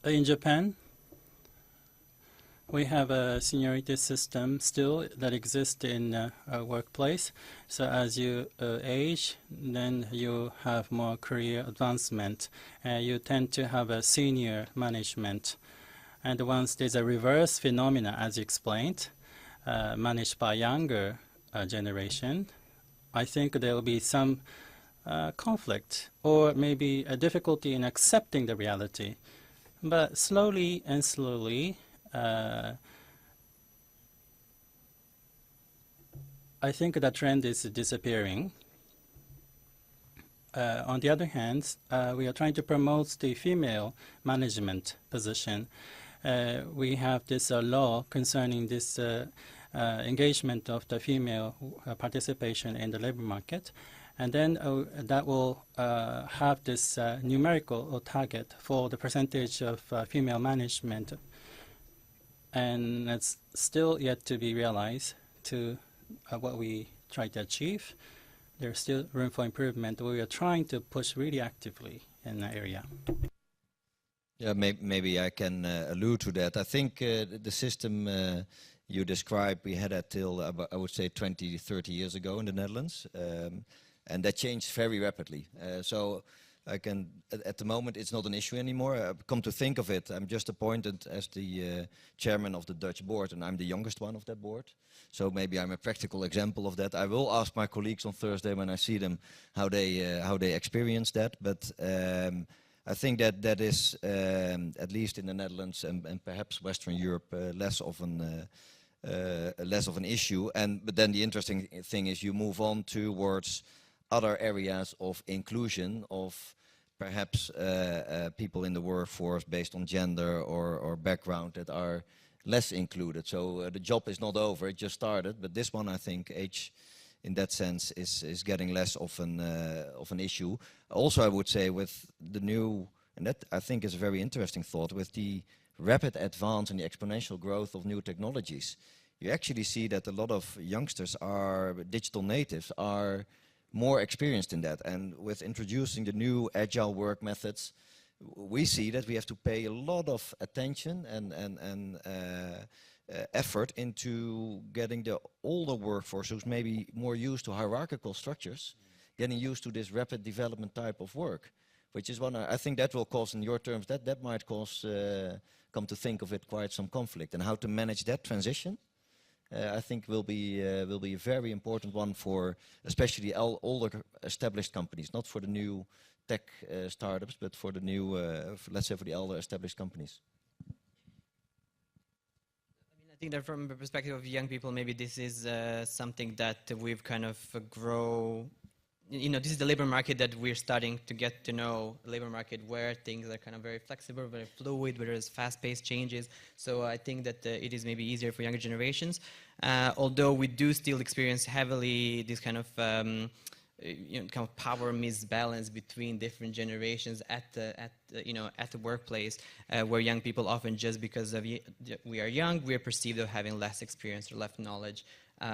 [SPEAKER 7] In Japan, we have a seniority system still that exists in a workplace. So as you age, then you have more career advancement. You tend to have a senior management. And once there's a reverse phenomena, as you explained, managed by younger generation, I think there will be some conflict or maybe a difficulty in accepting the reality. But slowly and slowly, I think the trend is disappearing. On the other hand, we are trying to promote the female management position. We have this law concerning this engagement of the female participation in the labor market. And then that will have this numerical target for the percentage of female management. And it's still yet to be realized to what we try to achieve. There's still room for improvement. We are trying to push really actively in that area.
[SPEAKER 4] Yeah, maybe I can allude to that. I think the system you described, we had that till, I would say, 20, 30 years ago in the Netherlands. And that changed very rapidly. So I can, at the moment, it's not an issue anymore. Come to think of it, I'm just appointed as the chairman of the Dutch board, and I'm the youngest one of that board. So maybe I'm a practical example of that. I will ask my colleagues on Thursday when I see them how they experience that. But I think that is, at least in the Netherlands and perhaps Western Europe, less of an issue. But then the interesting thing is you move on towards other areas of inclusion of perhaps people in the workforce based on gender or background that are less included. So the job is not over, it just started. But this one, I think, age in that sense is getting less of an issue. Also, I would say with the new, and that I think is a very interesting thought, with the rapid advance and the exponential growth of new technologies, you actually see that a lot of youngsters are digital natives, are more experienced in that. And with introducing the new agile work methods, we see that we have to pay a lot of attention and effort into getting the older workforce who's maybe more used to hierarchical structures, getting used to this rapid development type of work, which is one, I think that will cause, in your terms, that might cause, come to think of it, quite some conflict. And how to manage that transition, I think will be a very important one for especially older established companies, not for the new tech startups, but for the new, let's say, for the older established companies.
[SPEAKER 6] I think that from the perspective of young people, maybe this is something that we've kind of this is the labor market that we're starting to get to know, a labor market where things are kind of very flexible, very fluid, where there's fast-paced changes. So I think that it is maybe easier for younger generations. Although we do still experience heavily this kind of power misbalance between different generations at the workplace, where young people often, just because we are young, we are perceived of having less experience or less knowledge.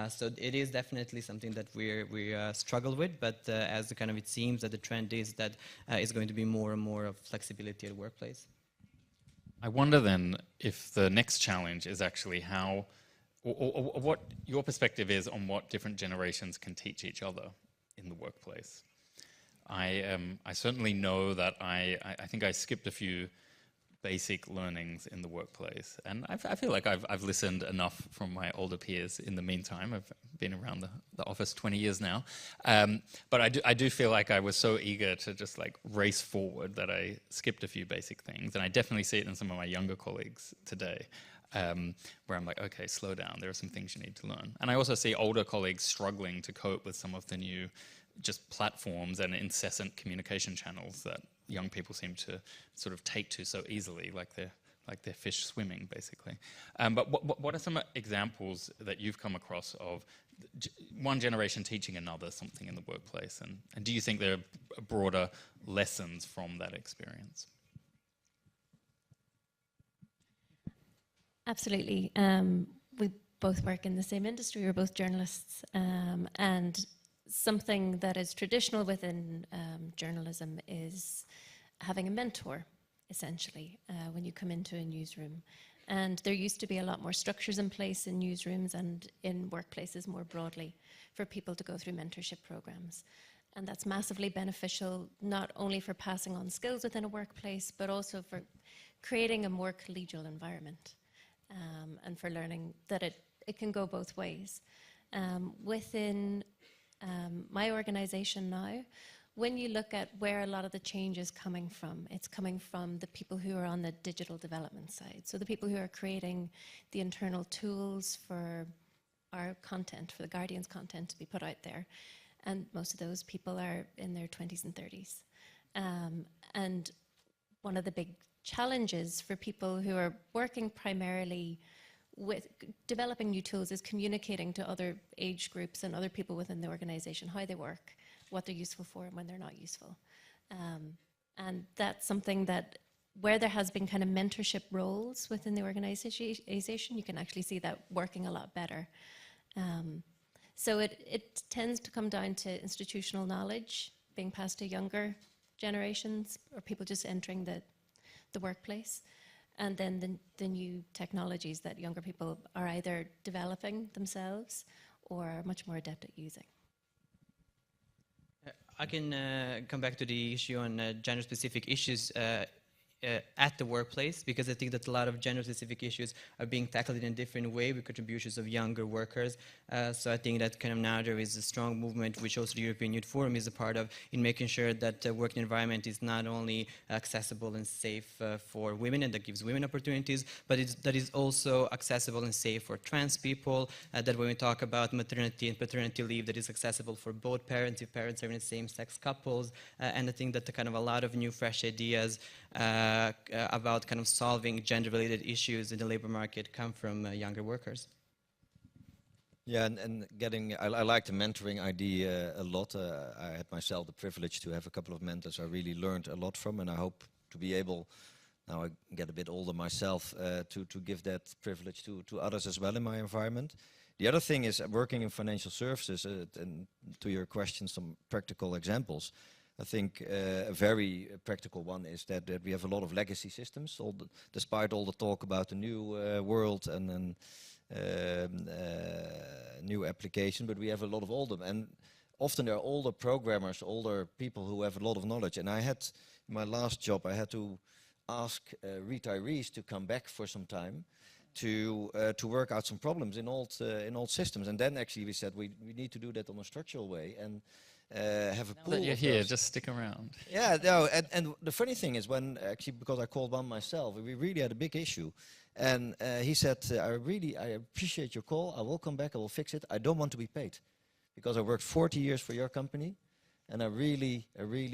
[SPEAKER 6] So it is definitely something that we struggle with, but as it seems that the trend is that it's going to be more and more of flexibility at the workplace.
[SPEAKER 1] I wonder then if the next challenge is actually how, or what your perspective is on what different generations can teach each other in the workplace. I certainly know that I think I skipped a few basic learnings in the workplace, and I feel like I've listened enough from my older peers in the meantime. I've been around the office 20 years now, but I do feel like I was so eager to just like race forward that I skipped a few basic things, and I definitely see it in some of my younger colleagues today, where I'm like, okay, slow down, there are some things you need to learn. And I also see older colleagues struggling to cope with some of the new just platforms and incessant communication channels that young people seem to sort of take to so easily, like they're fish swimming, basically. But what are some examples that you've come across of one generation teaching another something in the workplace? And do you think there are broader lessons from that experience?
[SPEAKER 5] Absolutely. We both work in the same industry. We're both journalists, and something that is traditional within journalism is having a mentor, essentially, when you come into a newsroom. And there used to be a lot more structures in place in newsrooms and in workplaces more broadly for people to go through mentorship programs. And that's massively beneficial, not only for passing on skills within a workplace, but also for creating a more collegial environment, and for learning that it can go both ways. Within my organization now, when you look at where a lot of the change is coming from, it's coming from the people who are on the digital development side. So the people who are creating the internal tools for our content, for the Guardian's content to be put out there. And most of those people are in their 20s and 30s. And one of the big challenges for people who are working primarily with developing new tools is communicating to other age groups and other people within the organization how they work, what they're useful for, and when they're not useful. And that's something that, where there has been kind of mentorship roles within the organization, you can actually see that working a lot better. So it tends to come down to institutional knowledge being passed to younger generations or people just entering the workplace, and then the new technologies that younger people are either developing themselves or are much more adept at using.
[SPEAKER 6] I can come back to the issue on gender-specific issues at the workplace, because I think that a lot of gender-specific issues are being tackled in a different way with contributions of younger workers. So I think that kind of now there is a strong movement, which also the European Youth Forum is a part of, in making sure that the working environment is not only accessible and safe for women, and that gives women opportunities, but that is also accessible and safe for trans people, that when we talk about maternity and paternity leave, that is accessible for both parents, if parents are in the same-sex couples, and I think that the kind of a lot of new fresh ideas about kind of solving gender-related issues in the labor market come from younger workers.
[SPEAKER 4] Yeah, and I like the mentoring idea a lot. I had myself the privilege to have a couple of mentors I really learned a lot from, and I hope to be able, now I get a bit older myself, to give that privilege to others as well in my environment. The other thing is working in financial services, and to your question, some practical examples. I think a very practical one is that we have a lot of legacy systems, despite all the talk about the new world and new application, but we have a lot of older, and often there are older programmers, older people who have a lot of knowledge. And I had, in my last job, I had to ask retirees to come back for some time to work out some problems in old systems. And then actually we said we need to do that on a structural way, and have a pool.
[SPEAKER 1] Now that you're here, just stick around.
[SPEAKER 4] Yeah, no, and the funny thing is, when actually, because I called one myself, we really had a big issue, and he said, I appreciate your call. I will come back. I will fix it. I don't want to be paid, because I worked 40 years for your company, and I really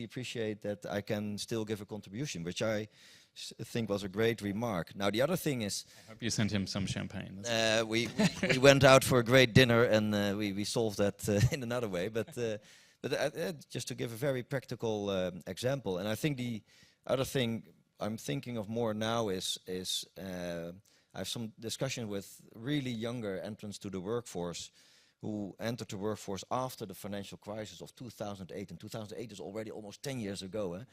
[SPEAKER 4] appreciate that I can still give a contribution, which I think was a great remark. Now the other thing is,
[SPEAKER 1] I hope you sent him some champagne.
[SPEAKER 4] we went out for a great dinner, and we solved that in another way, but just to give a very practical example. And I think the other thing I'm thinking of more now is I have some discussion with really younger entrants to the workforce who entered the workforce after the financial crisis of 2008. And 2008 is already almost 10 years ago.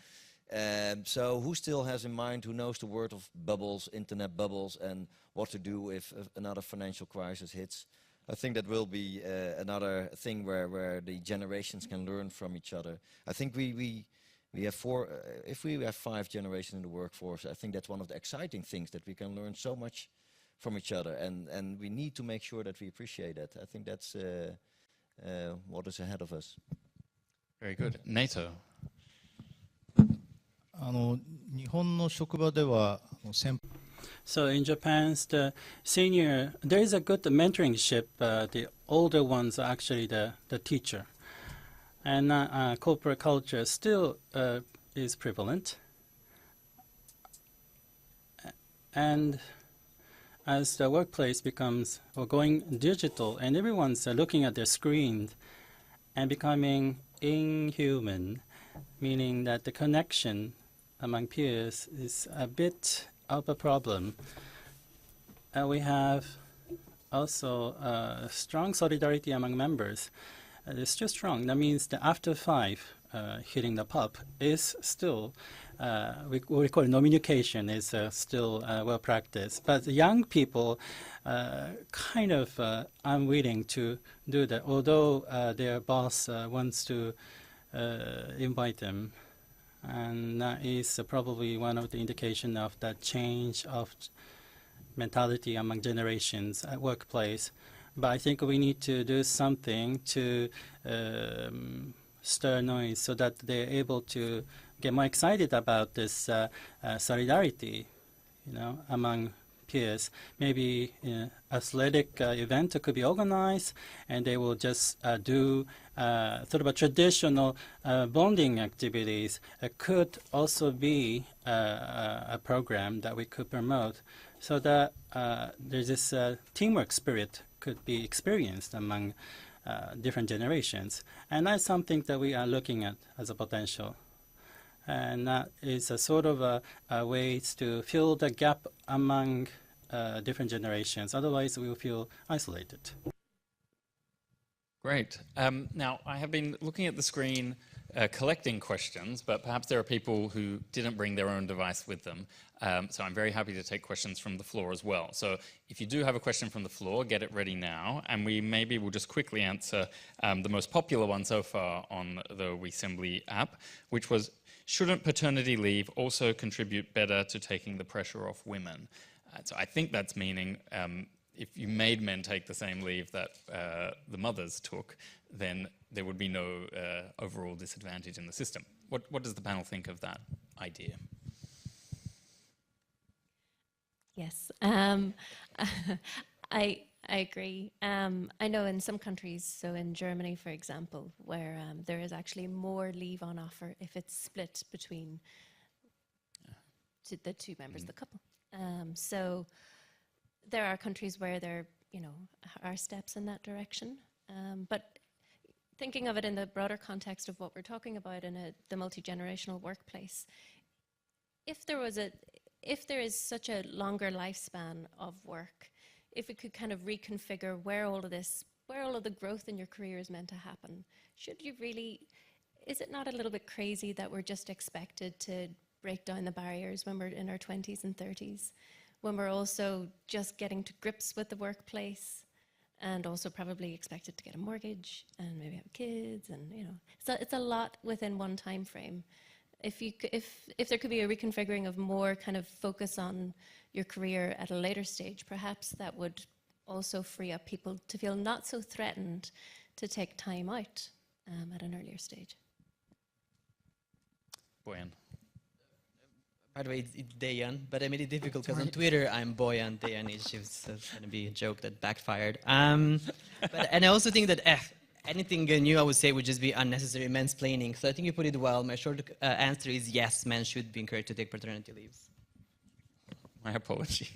[SPEAKER 4] So who still has in mind, who knows the word of bubbles, internet bubbles, and what to do if another financial crisis hits? I think that will be another thing where the generations can learn from each other. I think we have if we have 5 generations in the workforce, I think that's one of the exciting things, that we can learn so much from each other, and we need to make sure that we appreciate that. I think that's what is ahead of us.
[SPEAKER 1] Very good. NATO.
[SPEAKER 8] 日本の職場では
[SPEAKER 7] So in Japan, there is a good mentoringship. The older ones are actually the teacher. And corporate culture still is prevalent. And as the workplace becomes going digital, and everyone's looking at their screen and becoming inhuman, meaning that the connection among peers is a bit of a problem. We have also strong solidarity among members. It's too strong. That means that after 5, hitting the pub is still, we call it communication, is still well practiced. But the young people kind of unwilling to do that, although their boss wants to invite them. And that is probably one of the indication of that change of mentality among generations at workplace. But I think we need to do something to stir noise so that they're able to get more excited about this solidarity, among peers. Maybe athletic event could be organized, and they will just do sort of a traditional bonding activities. It could also be a program that we could promote. so that there's this teamwork spirit could be experienced among different generations. And that's something that we are looking at as a potential. And that is a sort of a ways to fill the gap among different generations. Otherwise, we will feel isolated.
[SPEAKER 1] Great. Now, I have been looking at the screen collecting questions, but perhaps there are people who didn't bring their own device with them. So I'm very happy to take questions from the floor as well. So if you do have a question from the floor, get it ready now, and we maybe will just quickly answer the most popular one so far on the Weassembly app, which was, shouldn't paternity leave also contribute better to taking the pressure off women? So I think that's meaning if you made men take the same leave that the mothers took, then there would be no overall disadvantage in the system. What does the panel think of that idea?
[SPEAKER 5] Yes, I agree. I know in some countries, so in Germany, for example, where there is actually more leave on offer if it's split between the two members of the couple. So there are countries where there, are steps in that direction. But thinking of it in the broader context of what we're talking about in the multi-generational workplace, if there is such a longer lifespan of work, if it could kind of reconfigure where all of the growth in your career is meant to happen, is it not a little bit crazy that we're just expected to break down the barriers when we're in our 20s and 30s, when we're also just getting to grips with the workplace, and also probably expected to get a mortgage and maybe have kids, and it's a lot within one time frame. If there could be a reconfiguring of more kind of focus on your career at a later stage, perhaps that would also free up people to feel not so threatened to take time out at an earlier stage.
[SPEAKER 1] Boyan.
[SPEAKER 6] By the way, it's Dayan, but I made it difficult because on Twitter I'm Boyan. Dayan is just going to be a joke that backfired. And I also think that anything new I would say would just be unnecessary mansplaining. So I think you put it well. My short answer is yes, men should be encouraged to take paternity leaves.
[SPEAKER 1] My apologies.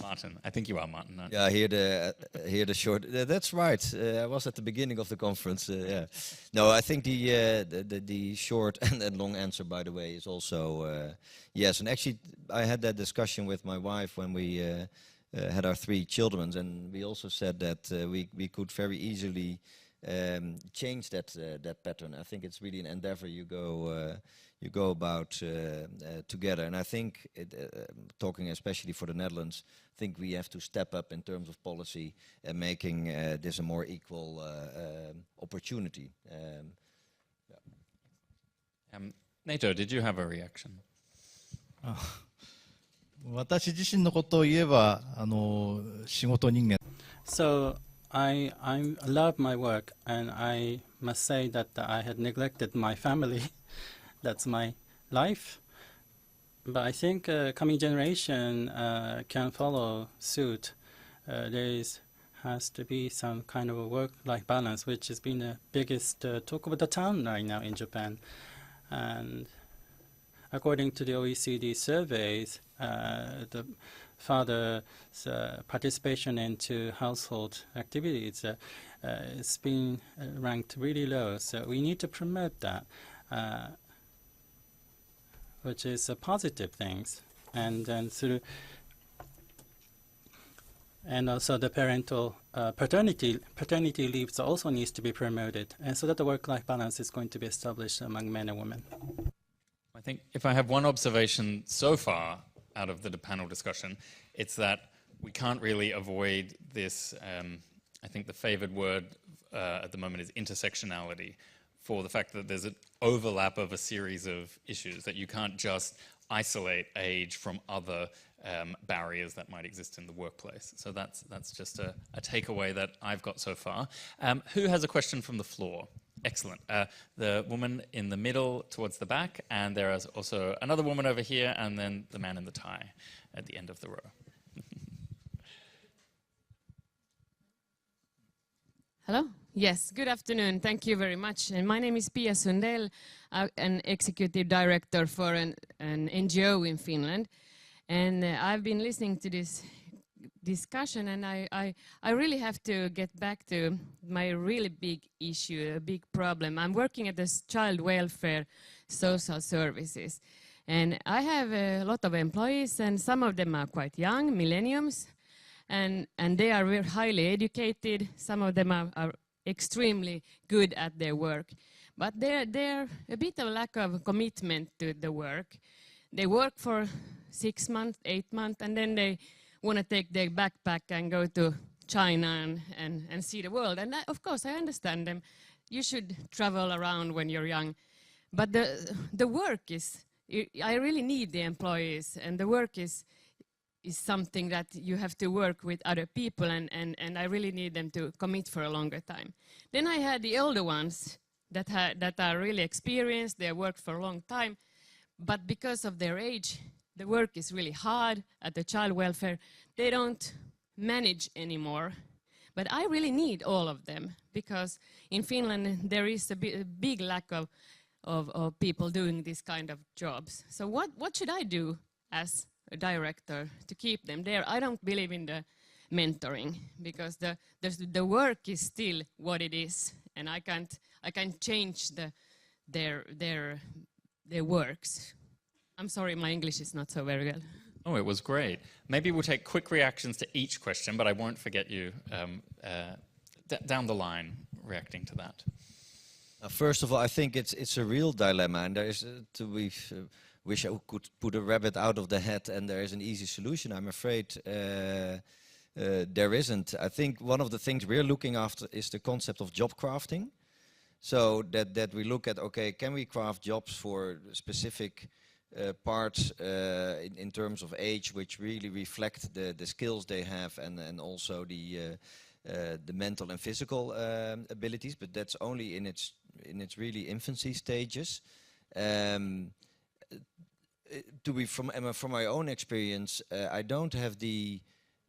[SPEAKER 1] Martin, I think you are Martin. No?
[SPEAKER 4] Yeah, here the short. That's right. I was at the beginning of the conference. Yeah. No, I think the short and long answer, by the way, is also yes. And actually, I had that discussion with my wife when we had our 3 children, and we also said that we could very easily change that pattern. I think it's really an endeavor you go about together. And I think, talking especially for the Netherlands, I think we have to step up in terms of policy and making this a more equal opportunity.
[SPEAKER 1] Nato, did you have a reaction?
[SPEAKER 8] 私自身のことを言えば、仕事人間。
[SPEAKER 7] So I love my work, and I must say that I had neglected my family. That's my life. But I think coming generation can follow suit. There has to be some kind of a work-life balance, which has been the biggest talk of the town right now in Japan. And according to the OECD surveys, the father's participation into household activities it's been ranked really low. So we need to promote that, which is a positive things. And then and also the parental paternity leaves also needs to be promoted, and so that the work-life balance is going to be established among men and women.
[SPEAKER 1] I think if I have one observation so far out of the panel discussion, it's that we can't really avoid this, I think the favored word at the moment is intersectionality, for the fact that there's an overlap of a series of issues, that you can't just isolate age from other barriers that might exist in the workplace. So that's just a takeaway that I've got so far. Who has a question from the floor? Excellent. The woman in the middle towards the back, and there is also another woman over here, and then the man in the tie at the end of the row.
[SPEAKER 9] Hello. Yes, good afternoon. Thank you very much. And my name is Pia Sundell, an executive director for an NGO in Finland. And I've been listening to this discussion, and I really have to get back to my really big issue, a big problem. I'm working at this child welfare social services, and I have a lot of employees, and some of them are quite young, millennials, and they are very highly educated. Some of them are extremely good at their work, but they're a bit of lack of commitment to the work. They work for 6 months, 8 months, and then they want to take their backpack and go to China and see the world. And of course, I understand them. You should travel around when you're young. But the work is, I really need the employees, and the work is something that you have to work with other people, and I really need them to commit for a longer time. Then I had the older ones that are really experienced, they worked for a long time, but because of their age, the work is really hard at the child welfare. They don't manage anymore. But I really need all of them, because in Finland there is a big lack of people doing this kind of jobs. So what should I do as a director to keep them there? I don't believe in the mentoring, because the work is still what it is, and I can't change their works. I'm sorry, my English is not so very well.
[SPEAKER 1] Oh, it was great. Maybe we'll take quick reactions to each question, but I won't forget you down the line reacting to that.
[SPEAKER 4] First of all, I think it's a real dilemma, and there is wish I could put a rabbit out of the hat and there is an easy solution. I'm afraid there isn't. I think one of the things we're looking after is the concept of job crafting. So that we look at, okay, can we craft jobs for specific parts in terms of age, which really reflect the skills they have, and also the mental and physical abilities, but that's only in its really infancy stages. From my own experience, I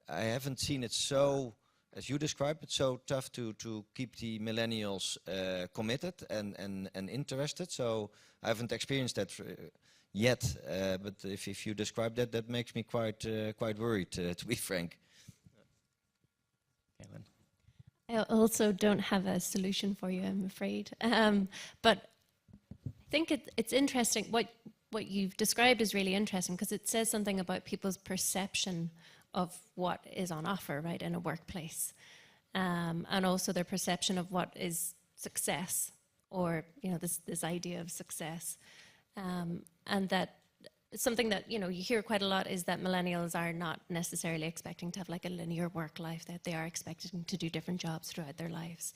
[SPEAKER 4] haven't seen it so, as you described it, so tough to keep the millennials committed and interested. So I haven't experienced that yet. But if you describe that makes me quite worried, to be frank. Caitlin.
[SPEAKER 5] I also don't have a solution for you, I'm afraid. But I think it's interesting. What you've described is really interesting, because it says something about people's perception of what is on offer, right, in a workplace, and also their perception of what is success, or this idea of success, and that something that you hear quite a lot is that millennials are not necessarily expecting to have like a linear work life, that they are expecting to do different jobs throughout their lives.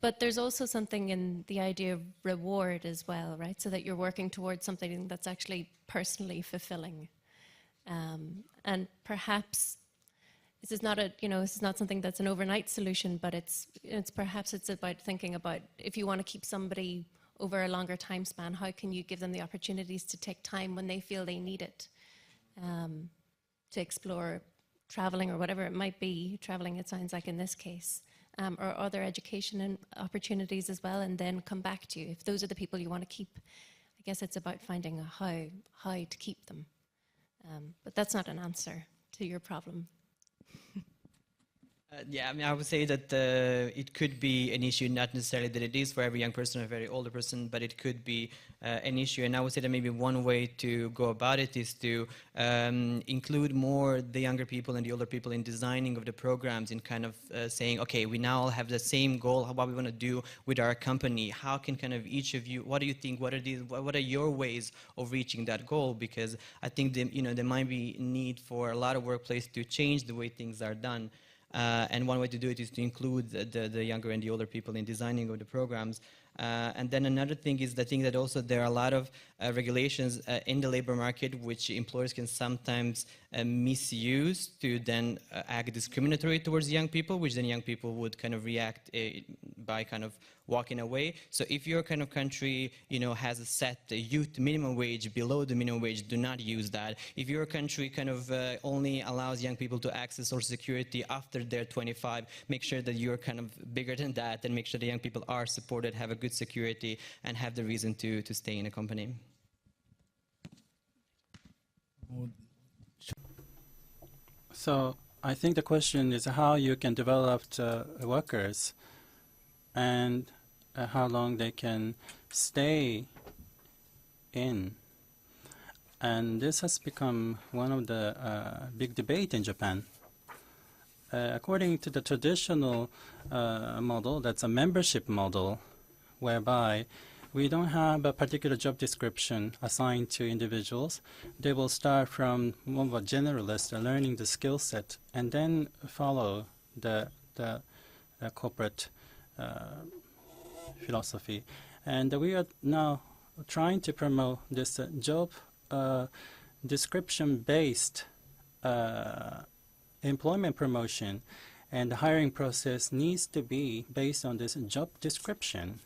[SPEAKER 5] But there's also something in the idea of reward as well, right? So that you're working towards something that's actually personally fulfilling. And perhaps this is not this is not something that's an overnight solution, but it's perhaps it's about thinking about, if you want to keep somebody over a longer time span, how can you give them the opportunities to take time when they feel they need it, to explore traveling or whatever it might be. Traveling, it sounds like in this case. Or other education and opportunities as well, and then come back to you. If those are the people you want to keep, I guess it's about finding a how to keep them. But that's not an answer to your problem.
[SPEAKER 6] Yeah, I mean, I would say that it could be an issue, not necessarily that it is for every young person or every older person, but it could be an issue. And I would say that maybe one way to go about it is to include more the younger people and the older people in designing of the programs, in kind of saying, okay, we now all have the same goal, what we want to do with our company. How can kind of each of you, what do you think, what are your ways of reaching that goal? Because I think there might be need for a lot of workplace to change the way things are done. And one way to do it is to include the younger and the older people in designing of the programs. And then another thing is the thing that also there are a lot of regulations in the labor market which employers can sometimes misuse to then act discriminatory towards young people, which then young people would kind of react by kind of walking away. So if your kind of country, has a set youth minimum wage below the minimum wage, do not use that. If your country kind of only allows young people to access Social Security after they're 25, make sure that you're kind of bigger than that, and make sure the young people are supported, have a good security, and have the reason to stay in a company.
[SPEAKER 7] So I think the question is how you can develop workers and how long they can stay in. And this has become one of the big debate in Japan. According to the traditional model, that's a membership model, whereby we don't have a particular job description assigned to individuals. They will start from more of a generalist, learning the skill set, and then follow the corporate philosophy. And we are now trying to promote this job description-based employment promotion, and the hiring process needs to be based on this job description.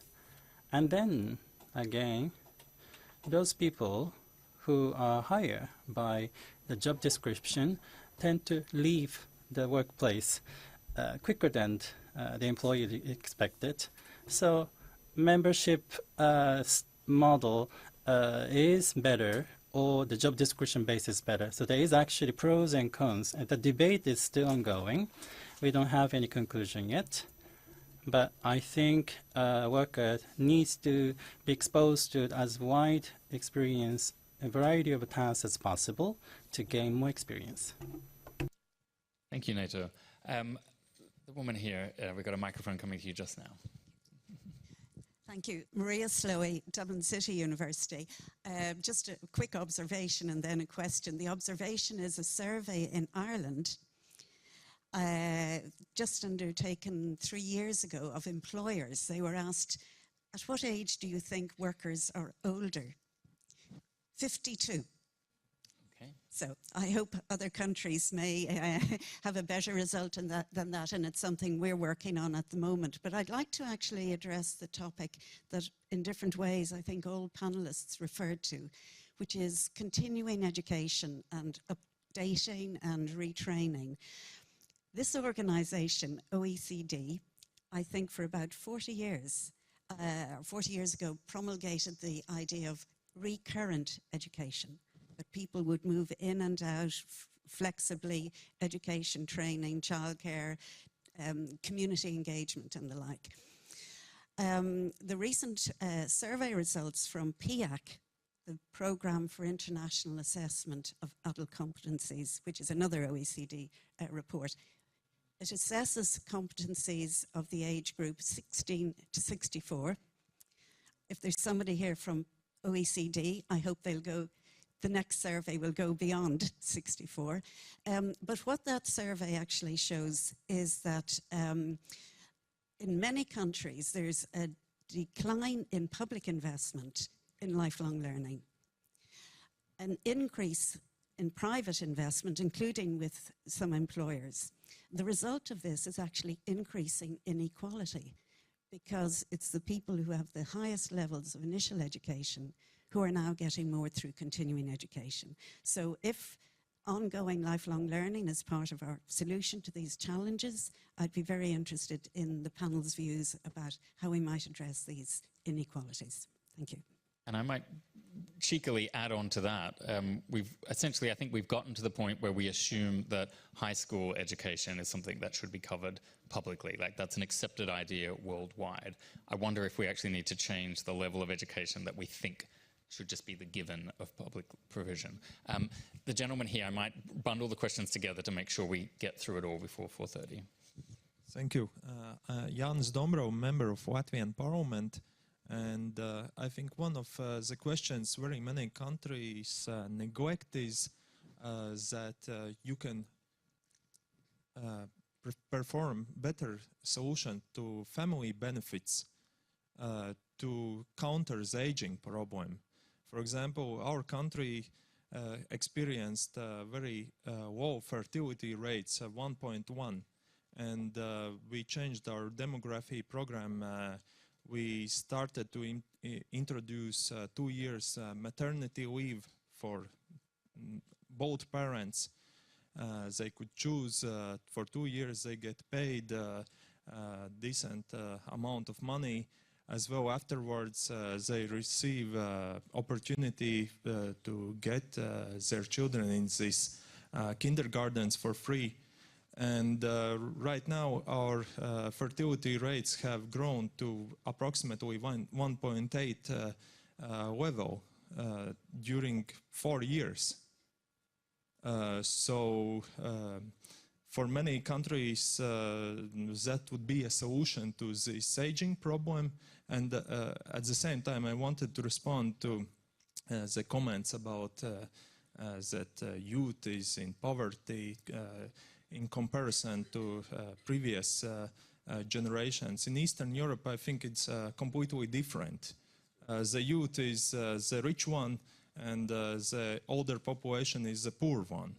[SPEAKER 7] And then, again, those people who are hired by the job description tend to leave the workplace quicker than the employee expected. So membership model is better, or the job description base is better. So there is actually pros and cons, and the debate is still ongoing. We don't have any conclusion yet. But I think a worker needs to be exposed to as wide experience, a variety of tasks as possible to gain more experience.
[SPEAKER 1] Thank you, Nato. The woman here, we've got a microphone coming to you just now.
[SPEAKER 10] Thank you. Maria Slowey, Dublin City University. Just a quick observation and then a question. The observation is a survey in Ireland just undertaken 3 years ago of employers. They were asked, at what age do you think workers are older? 52.
[SPEAKER 1] Okay.
[SPEAKER 10] So I hope other countries may have a better result than that, and it's something we're working on at the moment. But I'd like to actually address the topic that in different ways I think all panelists referred to, which is continuing education and updating and retraining. This organization, OECD, I think for about 40 years ago, promulgated the idea of recurrent education, that people would move in and out flexibly, education, training, childcare, community engagement and the like. The recent survey results from PIAC, the Programme for International Assessment of Adult Competencies, which is another OECD report, it assesses competencies of the age group 16 to 64. If there's somebody here from OECD, I hope the next survey will go beyond 64. But what that survey actually shows is that in many countries, there's a decline in public investment in lifelong learning, an increase in private investment, including with some employers. The result of this is actually increasing inequality, because it's the people who have the highest levels of initial education who are now getting more through continuing education. So if ongoing lifelong learning is part of our solution to these challenges, I'd be very interested in the panel's views about how we might address these inequalities. Thank you.
[SPEAKER 1] And I might cheekily add on to that. I think we've gotten to the point where we assume that high school education is something that should be covered publicly. Like, that's an accepted idea worldwide. I wonder if we actually need to change the level of education that we think should just be the given of public provision. The gentleman here, I might bundle the questions together to make sure we get through it all before 4:30.
[SPEAKER 11] Thank you. Jānis Dombrovs, member of Latvian Parliament. And I think one of the questions very many countries neglect is that you can perform better solution to family benefits to counter the aging problem. For example, our country experienced very low fertility rates, 1.1, and we changed our demography program. We started to introduce 2 years maternity leave for both parents. They could choose for 2 years, they get paid a decent amount of money. As well, afterwards, they receive opportunity to get their children in this kindergartens for free. And right now, our fertility rates have grown to approximately 1.8 level during 4 years. So for many countries, that would be a solution to this aging problem. And at the same time, I wanted to respond to the comments about that youth is in poverty in comparison to previous generations. In Eastern Europe, I think it's completely different. The youth is the rich one, and the older population is the poor one.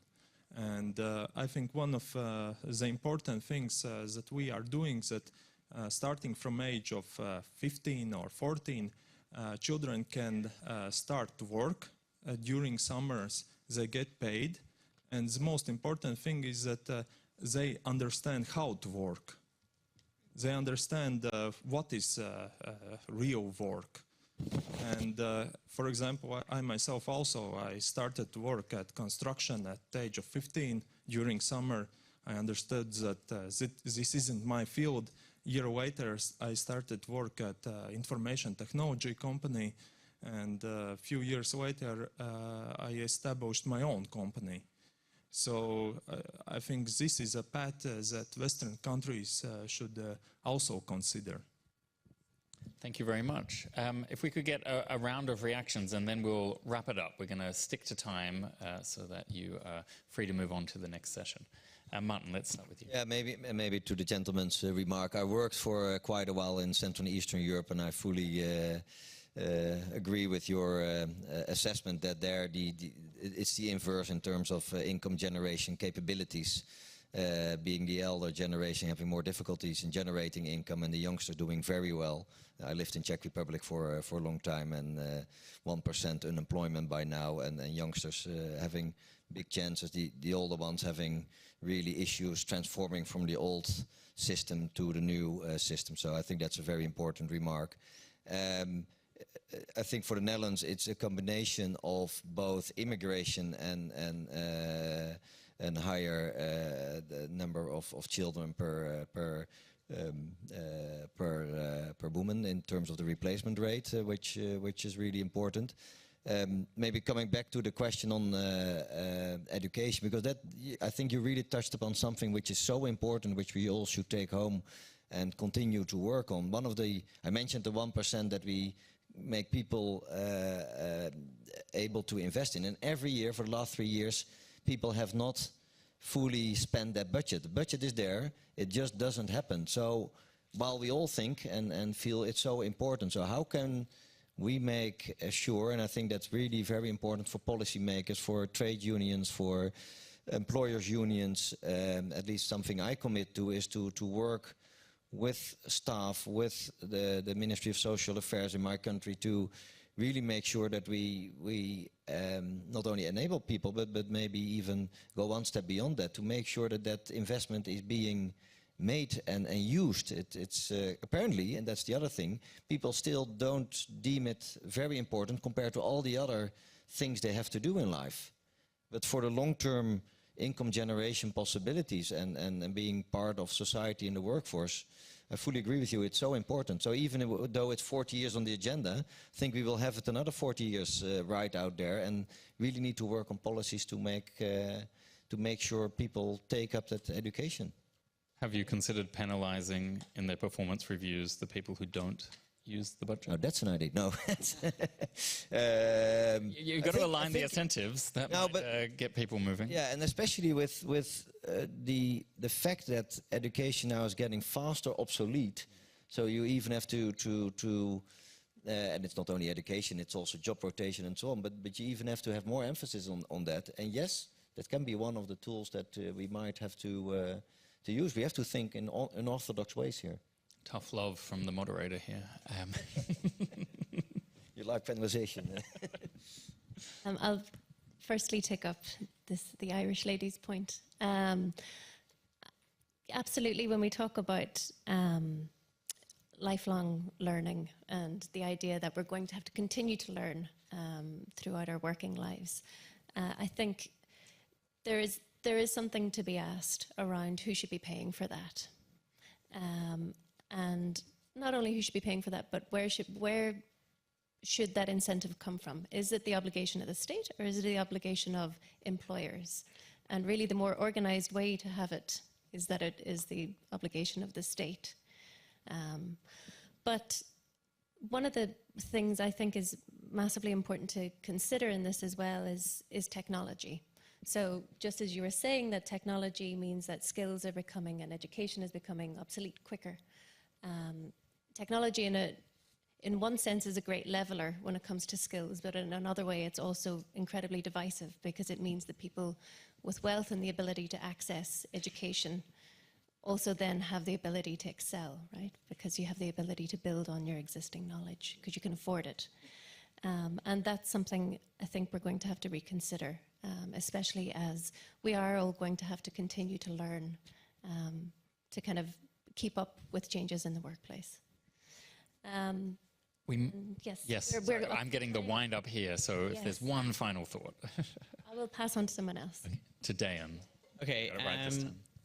[SPEAKER 11] And I think one of the important things that we are doing is that starting from age of 15 or 14, children can start to work. During summers, they get paid. And the most important thing is that they understand how to work. They understand what is real work. And for example, I myself also, I started to work at construction at the age of 15. During summer, I understood that this isn't my field. A year later, I started to work at information technology company. And a few years later, I established my own company. So I think this is a path that Western countries should also consider.
[SPEAKER 1] Thank you very much. If we could get a round of reactions and then we'll wrap it up. We're going to stick to time so that you are free to move on to the next session. Martin, let's start with you.
[SPEAKER 4] Yeah, maybe to the gentleman's remark. I worked for quite a while in Central and Eastern Europe, and I fully agree with your assessment that there it's the inverse in terms of income generation capabilities. Being the elder generation having more difficulties in generating income, and the youngsters doing very well. I lived in Czech Republic for a long time, and 1% unemployment by now, and youngsters having big chances. The older ones having really issues transforming from the old system to the new system. So I think that's a very important remark. I think for the Netherlands, it's a combination of both immigration and higher the number of children per woman in terms of the replacement rate, which is really important. Maybe coming back to the question on education, because that I think you really touched upon something which is so important, which we all should take home and continue to work on. One of the, I mentioned the 1% that we make people able to invest in, and every year for the last 3 years, people have not fully spent that budget. The budget is there, it just doesn't happen. So while we all think and feel it's so important, so how can we make sure, and I think that's really very important for policymakers, for trade unions, for employers unions, at least something I commit to is to work with staff, with the Ministry of Social Affairs in my country to really make sure that we not only enable people, but maybe even go one step beyond that, to make sure that that investment is being made and used. It's apparently, and that's the other thing, people still don't deem it very important compared to all the other things they have to do in life. But for the long-term income generation possibilities and being part of society in the workforce, I fully agree with you, it's so important. So even though it's 40 years on the agenda, I think we will have it another 40 years right out there, and really need to work on policies to make sure people take up that education.
[SPEAKER 1] Have you considered penalizing in their performance reviews the people who don't use the budget?
[SPEAKER 4] Oh, that's an idea. No.
[SPEAKER 1] You've got to align the incentives. That might get people moving.
[SPEAKER 4] Yeah, and especially with the fact that education now is getting faster obsolete. So you even have to and it's not only education, it's also job rotation and so on, but you even have to have more emphasis on that. And yes, that can be one of the tools that we might have to use. We have to think in orthodox ways here.
[SPEAKER 1] Tough love from the moderator here.
[SPEAKER 4] You like penalization.
[SPEAKER 5] I'll firstly take up the Irish lady's point. Absolutely, when we talk about lifelong learning and the idea that we're going to have to continue to learn throughout our working lives, I think there is something to be asked around who should be paying for that. And not only who should be paying for that, but where should that incentive come from? Is it the obligation of the state, or is it the obligation of employers? And really the more organized way to have it is that it is the obligation of the state. But one of the things I think is massively important to consider in this as well is technology. So just as you were saying that technology means that skills are becoming and education is becoming obsolete quicker, technology in one sense is a great leveler when it comes to skills, but in another way it's also incredibly divisive, because it means that people with wealth and the ability to access education also then have the ability to excel, right? Because you have the ability to build on your existing knowledge, because you can afford it. And that's something I think we're going to have to reconsider, especially as we are all going to have to continue to learn to kind of keep up with changes in the workplace.
[SPEAKER 1] Yes, I'm getting the wind up here, so if there's one final thought.
[SPEAKER 5] I will pass on to someone else.
[SPEAKER 1] Okay. To Dayan.
[SPEAKER 6] Okay,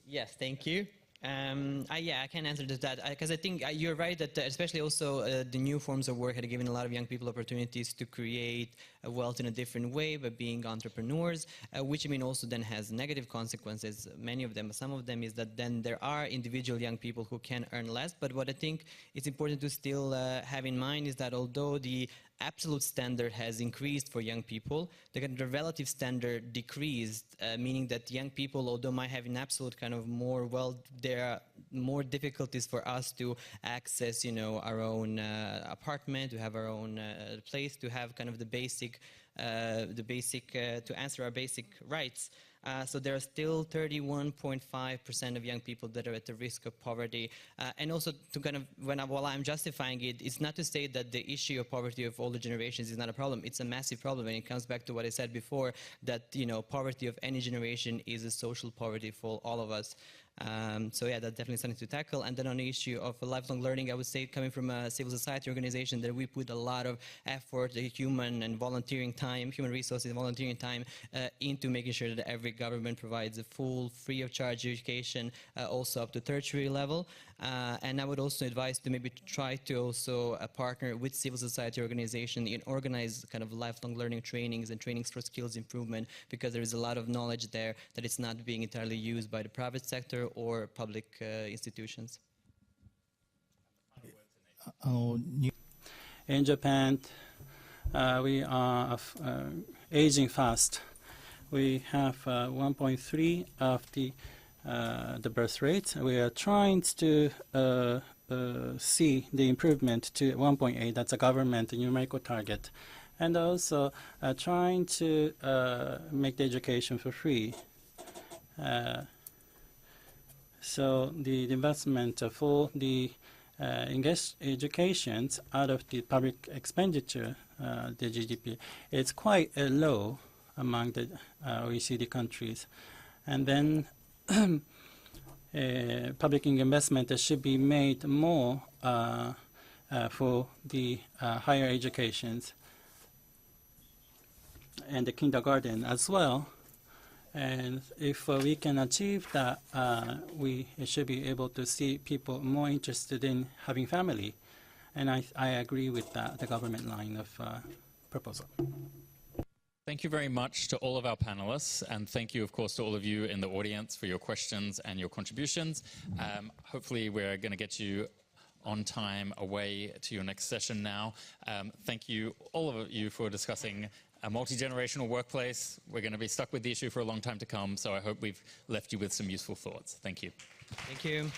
[SPEAKER 6] yes, thank you. Yeah, I can answer to that, because I think you're right that especially also the new forms of work had given a lot of young people opportunities to create wealth in a different way by being entrepreneurs, which I mean also then has negative consequences, many of them. Some of them is that then there are individual young people who can earn less, but what I think is important to still have in mind is that although the absolute standard has increased for young people, the relative standard decreased, meaning that young people, although might have an absolute kind of more wealth, there are more difficulties for us to access, you know, our own apartment, to have our own place, to have kind of the basic, to answer our basic rights. So there are still 31.5% of young people that are at the risk of poverty. And also to kind of, while I'm justifying it, it's not to say that the issue of poverty of older generations is not a problem. It's a massive problem, and it comes back to what I said before, that, you know, poverty of any generation is a social poverty for all of us. So yeah, that's definitely something to tackle. And then on the issue of lifelong learning, I would say, coming from a civil society organization, that we put a lot of effort, human and volunteering time, human resources and volunteering time into making sure that every government provides a full, free of charge education, also up to tertiary level. And I would also advise to maybe try to also partner with civil society organization and organize kind of lifelong learning trainings and trainings for skills improvement, because there is a lot of knowledge there that it's not being entirely used by the private sector or public institutions.
[SPEAKER 7] In Japan, we are aging fast. We have 1.3 of the birth rate. We are trying to see the improvement to 1.8. That's a government numerical target. And also trying to make the education for free. So the investment for the education out of the public expenditure, the GDP, it's quite low among the OECD countries. And then public investment should be made more for the higher educations and the kindergarten as well. And if we can achieve that, we should be able to see people more interested in having family. And I agree with that, the government line of proposal.
[SPEAKER 1] Thank you very much to all of our panelists, and thank you, of course, to all of you in the audience for your questions and your contributions. Hopefully, we're going to get you on time away to your next session now. Thank you, all of you, for discussing a multi-generational workplace. We're going to be stuck with the issue for a long time to come, so I hope we've left you with some useful thoughts. Thank you.
[SPEAKER 6] Thank you.